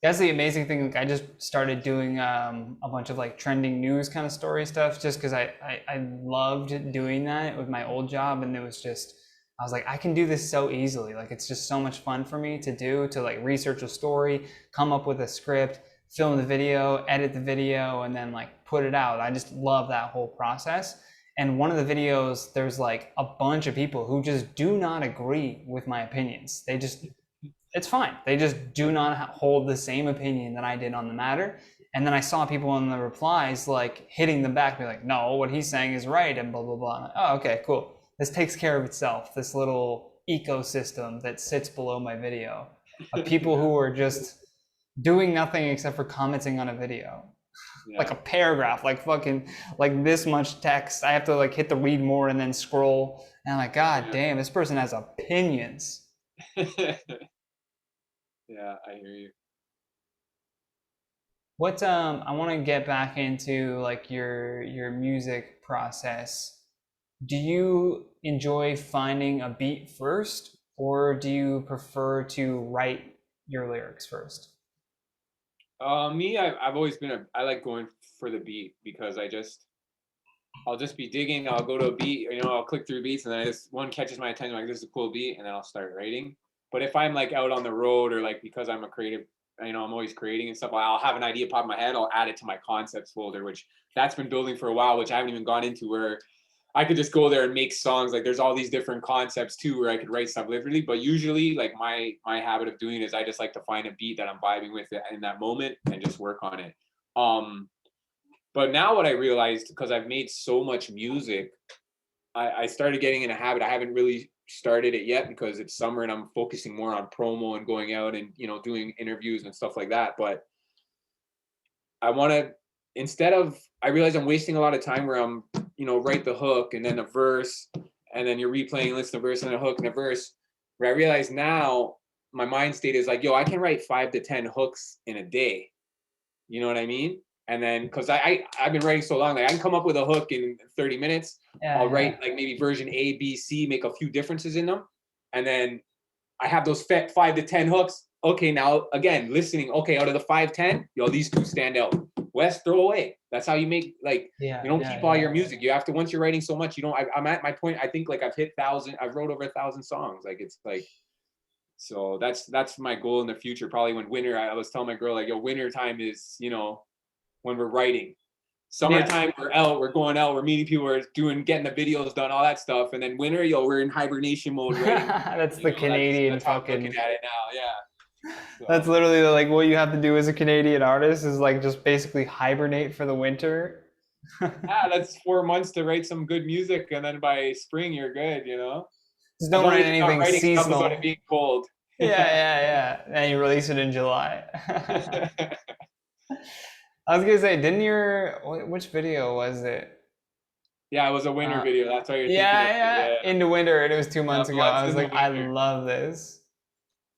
That's the amazing thing. Like I just started doing a bunch of like trending news kind of story stuff just because I loved doing that with my old job, and it was just, I was like, I can do this so easily. Like it's just so much fun for me to do, to like research a story, come up with a script, film the video, edit the video, and then like put it out. I just love that whole process. And one of the videos, there's like a bunch of people who just do not agree with my opinions. It's fine. They just do not hold the same opinion that I did on the matter. And then I saw people in the replies like hitting them back, be like, no, what he's saying is right, and blah, blah, blah. I'm like, oh, okay, cool. This takes care of itself. This little ecosystem that sits below my video of people who are just doing nothing except for commenting on a video. Like a paragraph, like fucking, like this much text. I have to like hit the read more and then scroll. And I'm like, God damn, this person has opinions. Yeah, I hear you. What I want to get back into like your music process. Do you enjoy finding a beat first, or do you prefer to write your lyrics first? Me, I've always been I like going for the beat because I'll just be digging, I'll go to a beat, you know, I'll click through beats, and then one catches my attention, like this is a cool beat, and then I'll start writing. But if I'm like out on the road, or like because I'm a creative, you know, I'm always creating and stuff, I'll have an idea pop in my head, I'll add it to my concepts folder, which that's been building for a while, which I haven't even gone into, where I could just go there and make songs. Like there's all these different concepts too, where I could write stuff literally. But usually like my habit of doing is I just like to find a beat that I'm vibing with in that moment and just work on it. But now what I realized, because I've made so much music, I started getting in a habit. I haven't really started it yet because it's summer and I'm focusing more on promo and going out and, you know, doing interviews and stuff like that. But I want to, I realize I'm wasting a lot of time where I'm, you know, write the hook and then a verse, and then you're replaying, listen to the verse and a hook and a verse, where I realize now my mind state is like, yo, I can write 5 to 10 hooks in a day. You know what I mean? And then, cause I've been writing so long, like I can come up with a hook in 30 minutes. I'll write like maybe version A, B, C, make a few differences in them. And then I have those 5 to 10 hooks. Okay, now again, listening. Okay, out of the 5, 10, yo, these 2 stand out. West, throw away. That's how you make, like, you don't keep all your music. You have to, once you're writing so much, you don't, I'm at my point, I think like I've wrote over 1,000 songs. Like it's like, so that's my goal in the future. Probably when winter, I was telling my girl like, yo, winter time is, you know, when we're writing. Summertime, we're going out, we're meeting people, we're getting the videos done, all that stuff. And then winter, yo, we're in hibernation mode writing. That's the Canadian that's fucking. I'm looking at it now, yeah. So. That's literally like what you have to do as a Canadian artist is like just basically hibernate for the winter. Yeah, that's 4 months to write some good music, and then by spring you're good, you know. Just don't write anything seasonal. About it being cold. Yeah. And you release it in July. I was gonna say, which video was it? Yeah, it was a winter video. That's why you're thinking. Yeah. Into winter, and it was 2 months ago. I was like, I love this.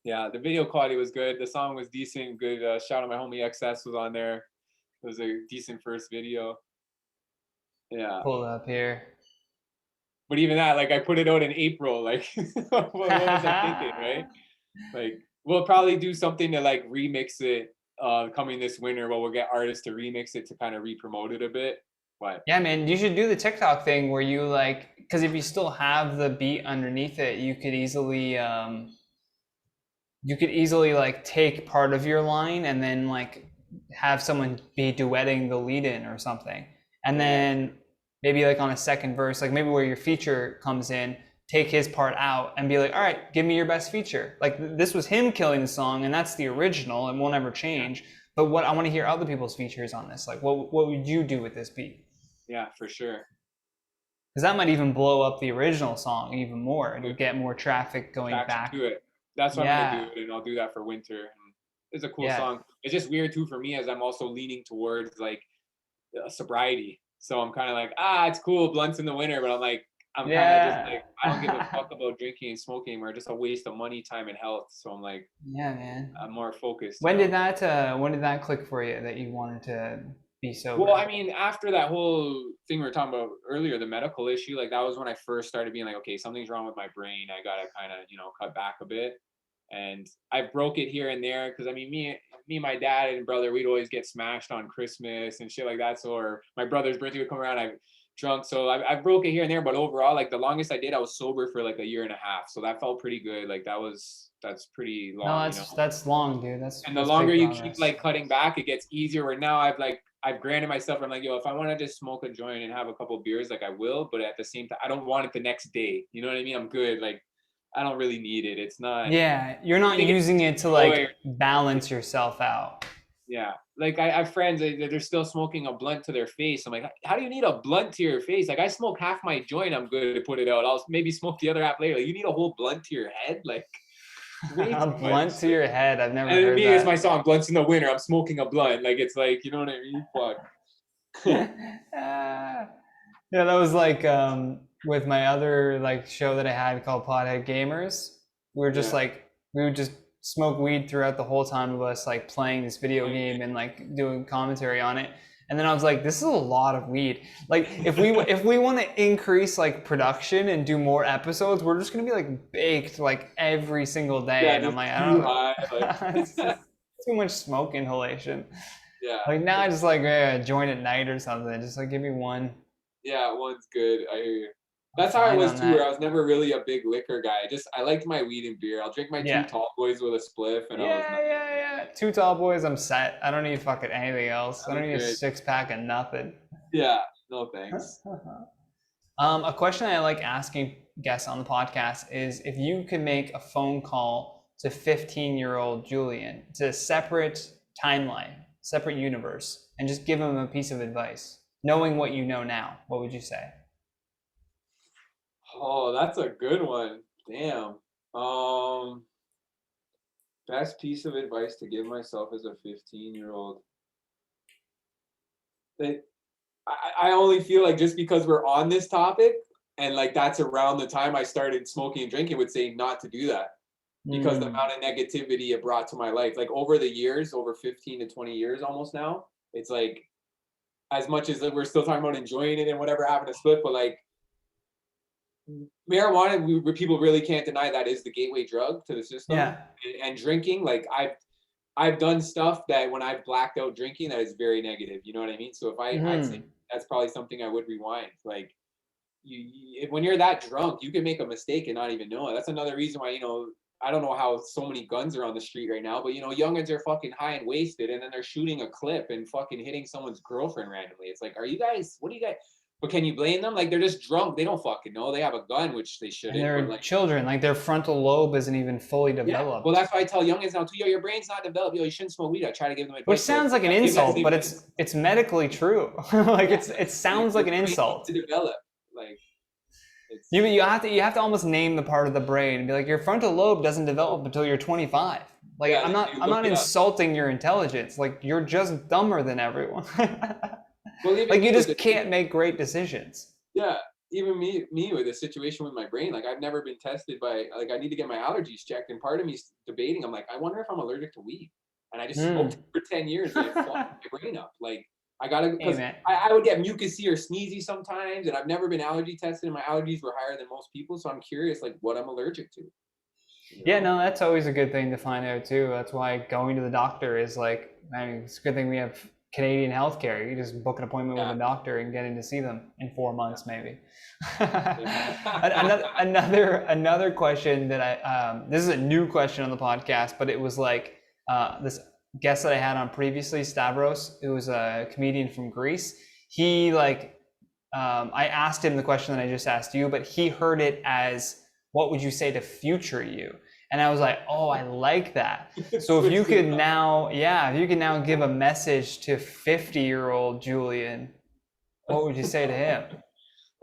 Yeah, the video quality was good. The song was decent, good. Shout out my homie XS was on there. It was a decent first video. Yeah. Pull it up here. But even that, like I put it out in April. Like, what was I thinking, right? Like, we'll probably do something to like remix it coming this winter. But we'll get artists to remix it to kind of re-promote it a bit. But yeah, man, you should do the TikTok thing where you like, because if you still have the beat underneath it, you could easily like take part of your line and then like have someone be duetting the lead in or something. And then maybe like on a second verse, like maybe where your feature comes in, take his part out and be like, all right, give me your best feature. Like this was him killing the song and that's the original and won't ever change. But what I want to hear other people's features on this. Like what would you do with this beat? Yeah, for sure. Because that might even blow up the original song even more and get more traffic going back to it. That's what I'm gonna do, and I'll do that for winter. It's a cool song. It's just weird too for me, as I'm also leaning towards like sobriety. So I'm kind of like, it's cool, blunts in the winter, but I'm like, I'm kind of just like, I don't give a fuck about drinking and smoking anymore. Just a waste of money, time, and health. So I'm like, yeah, man, I'm more focused. When did that click for you that you wanted to be sober? Well, I mean, after that whole thing we were talking about earlier, the medical issue, like that was when I first started being like, okay, something's wrong with my brain. I gotta kind of, cut back a bit. And I broke it here and there because I mean, me, my dad and brother, we'd always get smashed on Christmas and shit like that. So, or my brother's birthday would come around, I drunk. So I broke it here and there, but overall, like the longest I did, I was sober for like a year and a half. So that felt pretty good. Like that's pretty long. No, that's long, dude. And the longer you keep like cutting back, it gets easier. Where now I've granted myself, I'm like, yo, if I want to just smoke a joint and have a couple beers, like I will, but at the same time, I don't want it the next day. You know what I mean? I'm good. Like, I don't really need it. It's not. Yeah, you're not using it to like balance yourself out. Yeah, like I have friends, they're still smoking a blunt to their face. I'm like, how do you need a blunt to your face? Like I smoke half my joint, I'm good to put it out. I'll maybe smoke the other half later. Like, you need a whole blunt to your head? Like, a blunt to your head? I've never heard me, that. it's my song, Blunts in the Winter. I'm smoking a blunt. Like, it's like, you know what I mean? Fuck. Yeah, that was like with my other like show that I had called Pothead Gamers. We were just like, we would just smoke weed throughout the whole time of us like playing this video game and like doing commentary on it. And then I was like, this is a lot of weed. Like if we want to increase like production and do more episodes, we're just gonna be like baked like every single day. And I'm like, I don't know. It's just too much smoke inhalation. Yeah. Like now I just like joint at night or something. Just like give me one. Yeah, one's good. I hear you. That's how I was too, where I was never really a big liquor guy. I liked my weed and beer. I'll drink my 2 tall boys with a spliff. And yeah. 2 tall boys, I'm set. I don't need fucking anything else. I don't need a 6-pack of nothing. Yeah, no thanks. A question I like asking guests on the podcast is if you could make a phone call to 15-year-old Julian, to a separate timeline, separate universe, and just give him a piece of advice, knowing what you know now, what would you say? Oh, that's a good one. Damn. Best piece of advice to give myself as a 15-year-old. I only feel like just because we're on this topic and like that's around the time I started smoking and drinking, would say not to do that because the amount of negativity it brought to my life, like over the years, over 15 to 20 years almost now, it's like as much as we're still talking about enjoying it and whatever, having a split, but like marijuana, people really can't deny that is the gateway drug to the system. Yeah. And drinking, like I've done stuff that when I've blacked out drinking that is very negative. You know what I mean? So if I'd say that's probably something I would rewind. Like when you're that drunk, you can make a mistake and not even know it. That's another reason why, I don't know how so many guns are on the street right now, but youngins are fucking high and wasted and then they're shooting a clip and fucking hitting someone's girlfriend randomly. It's like, what are you guys? But can you blame them? Like they're just drunk. They don't fucking know. They have a gun, which they shouldn't. And they're like children. Like their frontal lobe isn't even fully developed. Yeah. Well, that's why I tell youngins now too. Yo, your brain's not developed. Yo, you shouldn't smoke weed. I try to give them advice. Which sounds like an insult, but it's medically true. Like it sounds like an insult. To develop, like you have to almost name the part of the brain and be like, your frontal lobe doesn't develop until you're 25. Like I'm not insulting your intelligence. Like you're just dumber than everyone. Well, like you just can't make great decisions. Yeah, even me with the situation with my brain, like I've never been tested by, like I need to get my allergies checked, and part of me's debating. I'm like, I wonder if I'm allergic to weed, and I just smoked for 10 years and it fucked my brain up. Like I gotta, because I would get mucusy or sneezy sometimes, and I've never been allergy tested, and my allergies were higher than most people, so I'm curious, like what I'm allergic to. Yeah, no, that's always a good thing to find out too. That's why going to the doctor is like, I mean, it's a good thing we have Canadian healthcare. You just book an appointment with a doctor and getting to see them in 4 months, maybe. Another question that this is a new question on the podcast, but it was like this guest that I had on previously, Stavros, who was a comedian from Greece. He like, I asked him the question that I just asked you, but he heard it as, what would you say to future you? And I was like, oh, I like that. So if you could now, if you could now give a message to 50-year-old Julian, what would you say to him?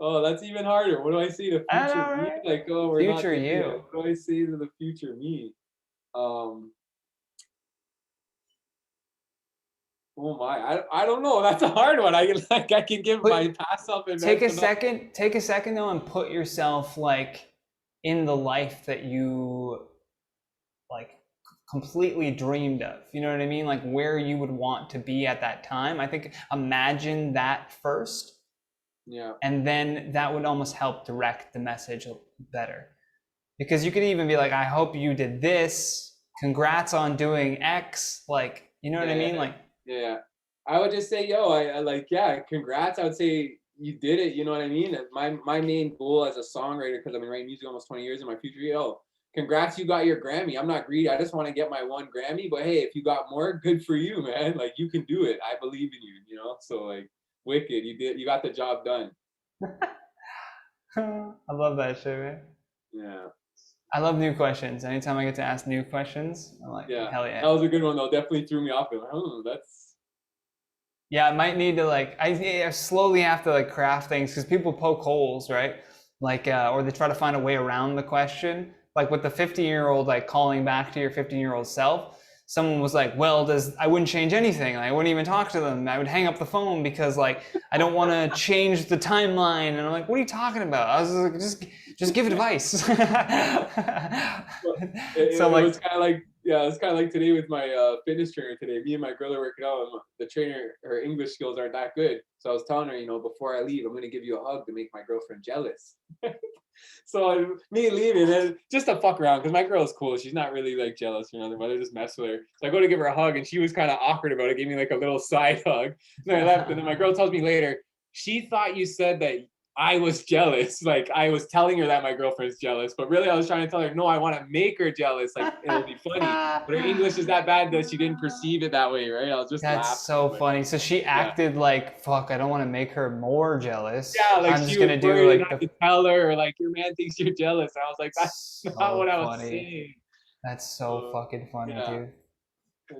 Oh, that's even harder. What do I say to I know, future me? right? Like, oh, we're not Future there yet. you. What do I say to the future me? Oh my, I don't know. That's a hard one. I can give my past self advice. Take a second though, and put yourself like in the life that you like completely dreamed of. You know what I mean? Like where you would want to be at that time. I think imagine that first. Yeah. And then that would almost help direct the message better. Because you could even be like, I hope you did this. Congrats on doing X. Like, you know what I mean? Like, yeah. I would just say, yo, I like, yeah, congrats. I would say you did it. You know what I mean? My main goal as a songwriter, because I've been writing music almost 20 years in my future, yo, congrats, you got your Grammy. I'm not greedy. I just want to get my one Grammy. But hey, if you got more, good for you, man. Like, you can do it. I believe in you, you know? So like, wicked. You got the job done. I love that shit, man. Yeah. I love new questions. Anytime I get to ask new questions, I'm like, hell yeah. That was a good one though. Definitely threw me off. Like, oh, that's. Yeah, I might need to like, I slowly have to like craft things because people poke holes, right? Like, or they try to find a way around the question. Like with the 50-year-old, like calling back to your 15-year-old self, someone was like, well, I wouldn't change anything. I wouldn't even talk to them. I would hang up the phone because like, I don't want to change the timeline. And I'm like, what are you talking about? I was like, just give advice. So it was kind of like, yeah, it's kind of like today with my fitness trainer today. Me and my girl are working out, and the trainer, her English skills aren't that good. So I was telling her, you know, before I leave, I'm going to give you a hug to make my girlfriend jealous. So me leaving, and just to fuck around, because my girl's cool. She's not really like jealous or nothing, but I just mess with her. So I go to give her a hug, and she was kind of awkward about it, gave me like a little side hug. And I left, and then my girl tells me later, she thought you said that I was jealous. Like I was telling her that my girlfriend's jealous, but really I was trying to tell her, no, I want to make her jealous. Like it'll be funny. But her English is that bad that she didn't perceive it that way, right? I was just laughing. That's so funny. So she acted like, fuck, I don't want to make her more jealous. Yeah, like I'm she just was gonna do worried like not to tell her, or like your man thinks you're jealous. I was like, that's not what I was saying. That's so fucking funny, dude.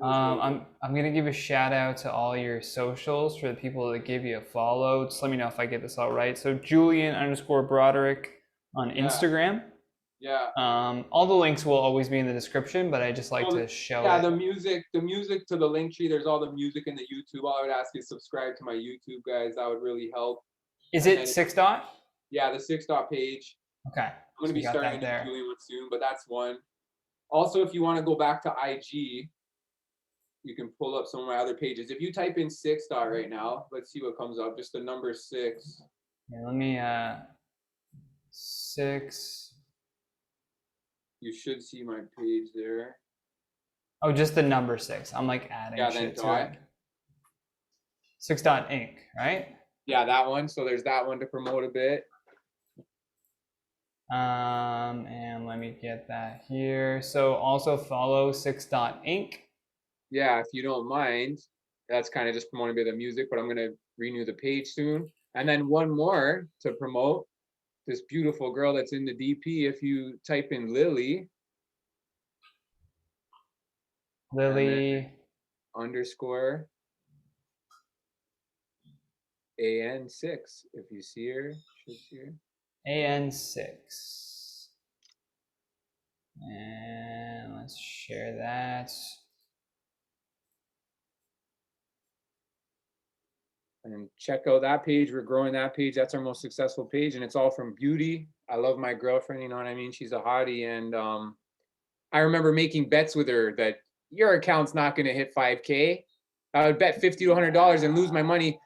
I'm I'm gonna give a shout out to all your socials for the people that give you a follow. Just let me know if I get this all right. So Julian_Broderick on Instagram. Yeah. All the links will always be in the description, but I just like to show it. The music to the link tree. There's all the music in the YouTube. All I would ask is subscribe to my YouTube, guys. That would really help. Is it 6 dot? Yeah, the 6 dot page. Okay. I'm gonna be starting a Julian one soon, but that's one. Also, if you want to go back to IG, you can pull up some of my other pages. If you type in 6 dot right now, let's see what comes up. Just the number 6. Yeah, let me 6. You should see my page there. Oh, just the number 6. I'm like adding shit to it. 6 dot Inc, right? Yeah, that one. So there's that one to promote a bit. And let me get that here. So also follow 6 dot Inc. Yeah, if you don't mind. That's kind of just promoting a bit of music, but I'm gonna renew the page soon. And then one more to promote this beautiful girl that's in the DP. If you type in Lily _ AN6. If you see her, should see her. AN6. And let's share that. And check out that page. We're growing that page. That's our most successful page, and it's all from beauty. I love my girlfriend, you know what I mean? She's a hottie, and I remember making bets with her that your account's not going to hit 5K. I would bet $50 to $100 and lose my money.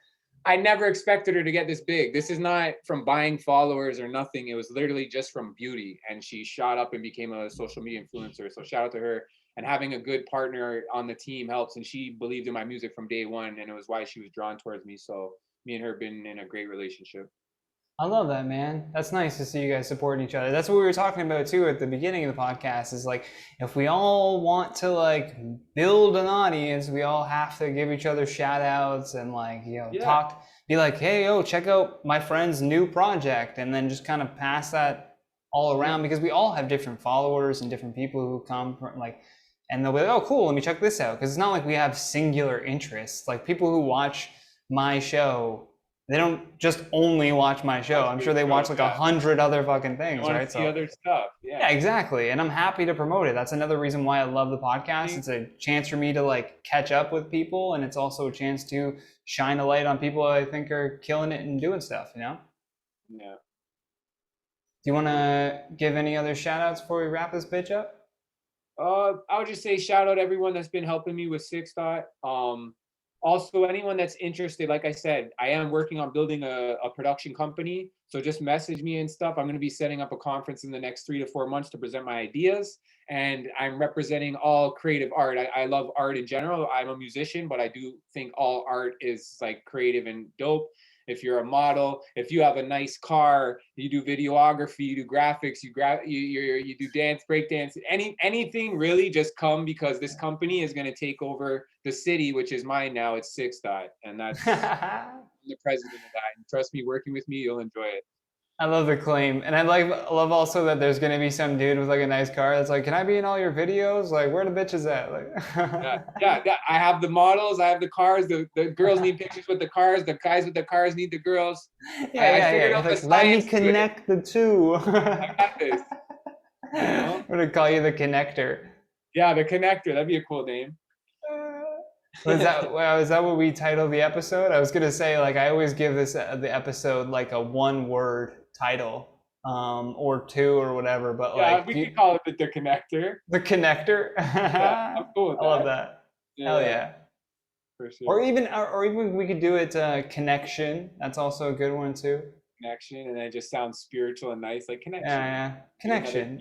I never expected her to get this big. This is not from buying followers or nothing. It was literally just from beauty, and she shot up and became a social media influencer. So shout out to her. And having a good partner on the team helps. And she believed in my music from day one, and it was why she was drawn towards me. So me and her have been in a great relationship. I love that, man. That's nice to see you guys supporting each other. That's what we were talking about too at the beginning of the podcast, is like, if we all want to like build an audience, we all have to give each other shout outs and like, you know, talk, be like, hey, yo, check out my friend's new project, and then just kind of pass that all around, because we all have different followers and different people who come from like, and they'll be like, oh, cool, let me check this out. Because it's not like we have singular interests. Like people who watch my show, they don't just only watch my show. I'm sure they watch like 100 other fucking things, right? So other stuff. Yeah, exactly. And I'm happy to promote it. That's another reason why I love the podcast. It's a chance for me to like catch up with people, and it's also a chance to shine a light on people I think are killing it and doing stuff, you know? Yeah. Do you want to give any other shout outs before we wrap this bitch up? I would just say shout out everyone that's been helping me with Six Dot. Also, anyone that's interested, like I said, I am working on building a production company. So just message me and stuff. I'm going to be setting up a conference in the next 3 to 4 months to present my ideas. And I'm representing all creative art. I love art in general. I'm a musician, but I do think all art is like creative and dope. If you're a model, if you have a nice car, you do videography, you do graphics, you do dance, break dance, anything really, just come, because this company is going to take over the city, which is mine now. It's Six Dot, and that's the president of that. And trust me, working with me, you'll enjoy it. I love the claim. And I love also that there's going to be some dude with like a nice car that's like, can I be in all your videos? Like, where the bitches at? Like, yeah. I have the models, I have the cars, the girls need pictures with the cars, the guys with the cars need the girls. Yeah. Like, let me connect the two. I got this. You know? I'm going to call you the connector. Yeah, the connector. That'd be a cool name. Is that what we titled the episode? I was gonna say, like, I always give this the episode like a 1-word title, or 2 or whatever. But yeah, like, we could call it the connector. The connector. Yeah, I'm cool with that. I love that. Yeah. Hell yeah. For sure. Or even we could do it connection. That's also a good one too. Connection, and then it just sounds spiritual and nice, like connection. Yeah. Connection.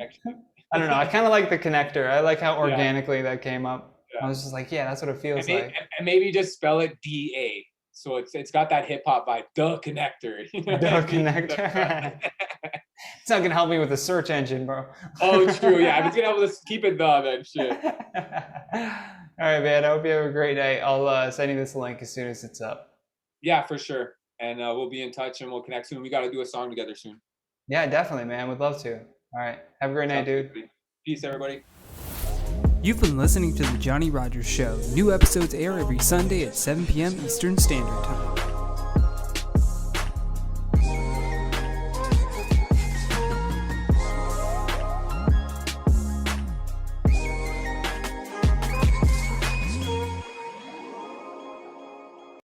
I don't know. I kind of like the connector. I like how organically that came up. I was just like, yeah, that's what it feels like. And maybe just spell it D-A. So it's got that hip hop vibe. The Connector. The Connector. It's not gonna help me with the search engine, bro. Oh, true. Yeah, I'm just gonna have to keep it then. Shit. All right, man. I hope you have a great day. I'll send you this link as soon as it's up. Yeah, for sure. And we'll be in touch and we'll connect soon. We got to do a song together soon. Yeah, definitely, man. Would love to. All right. Have a great night, dude. Peace, everybody. You've been listening to The Johnny Rogers Show. New episodes air every Sunday at 7 p.m. Eastern Standard Time.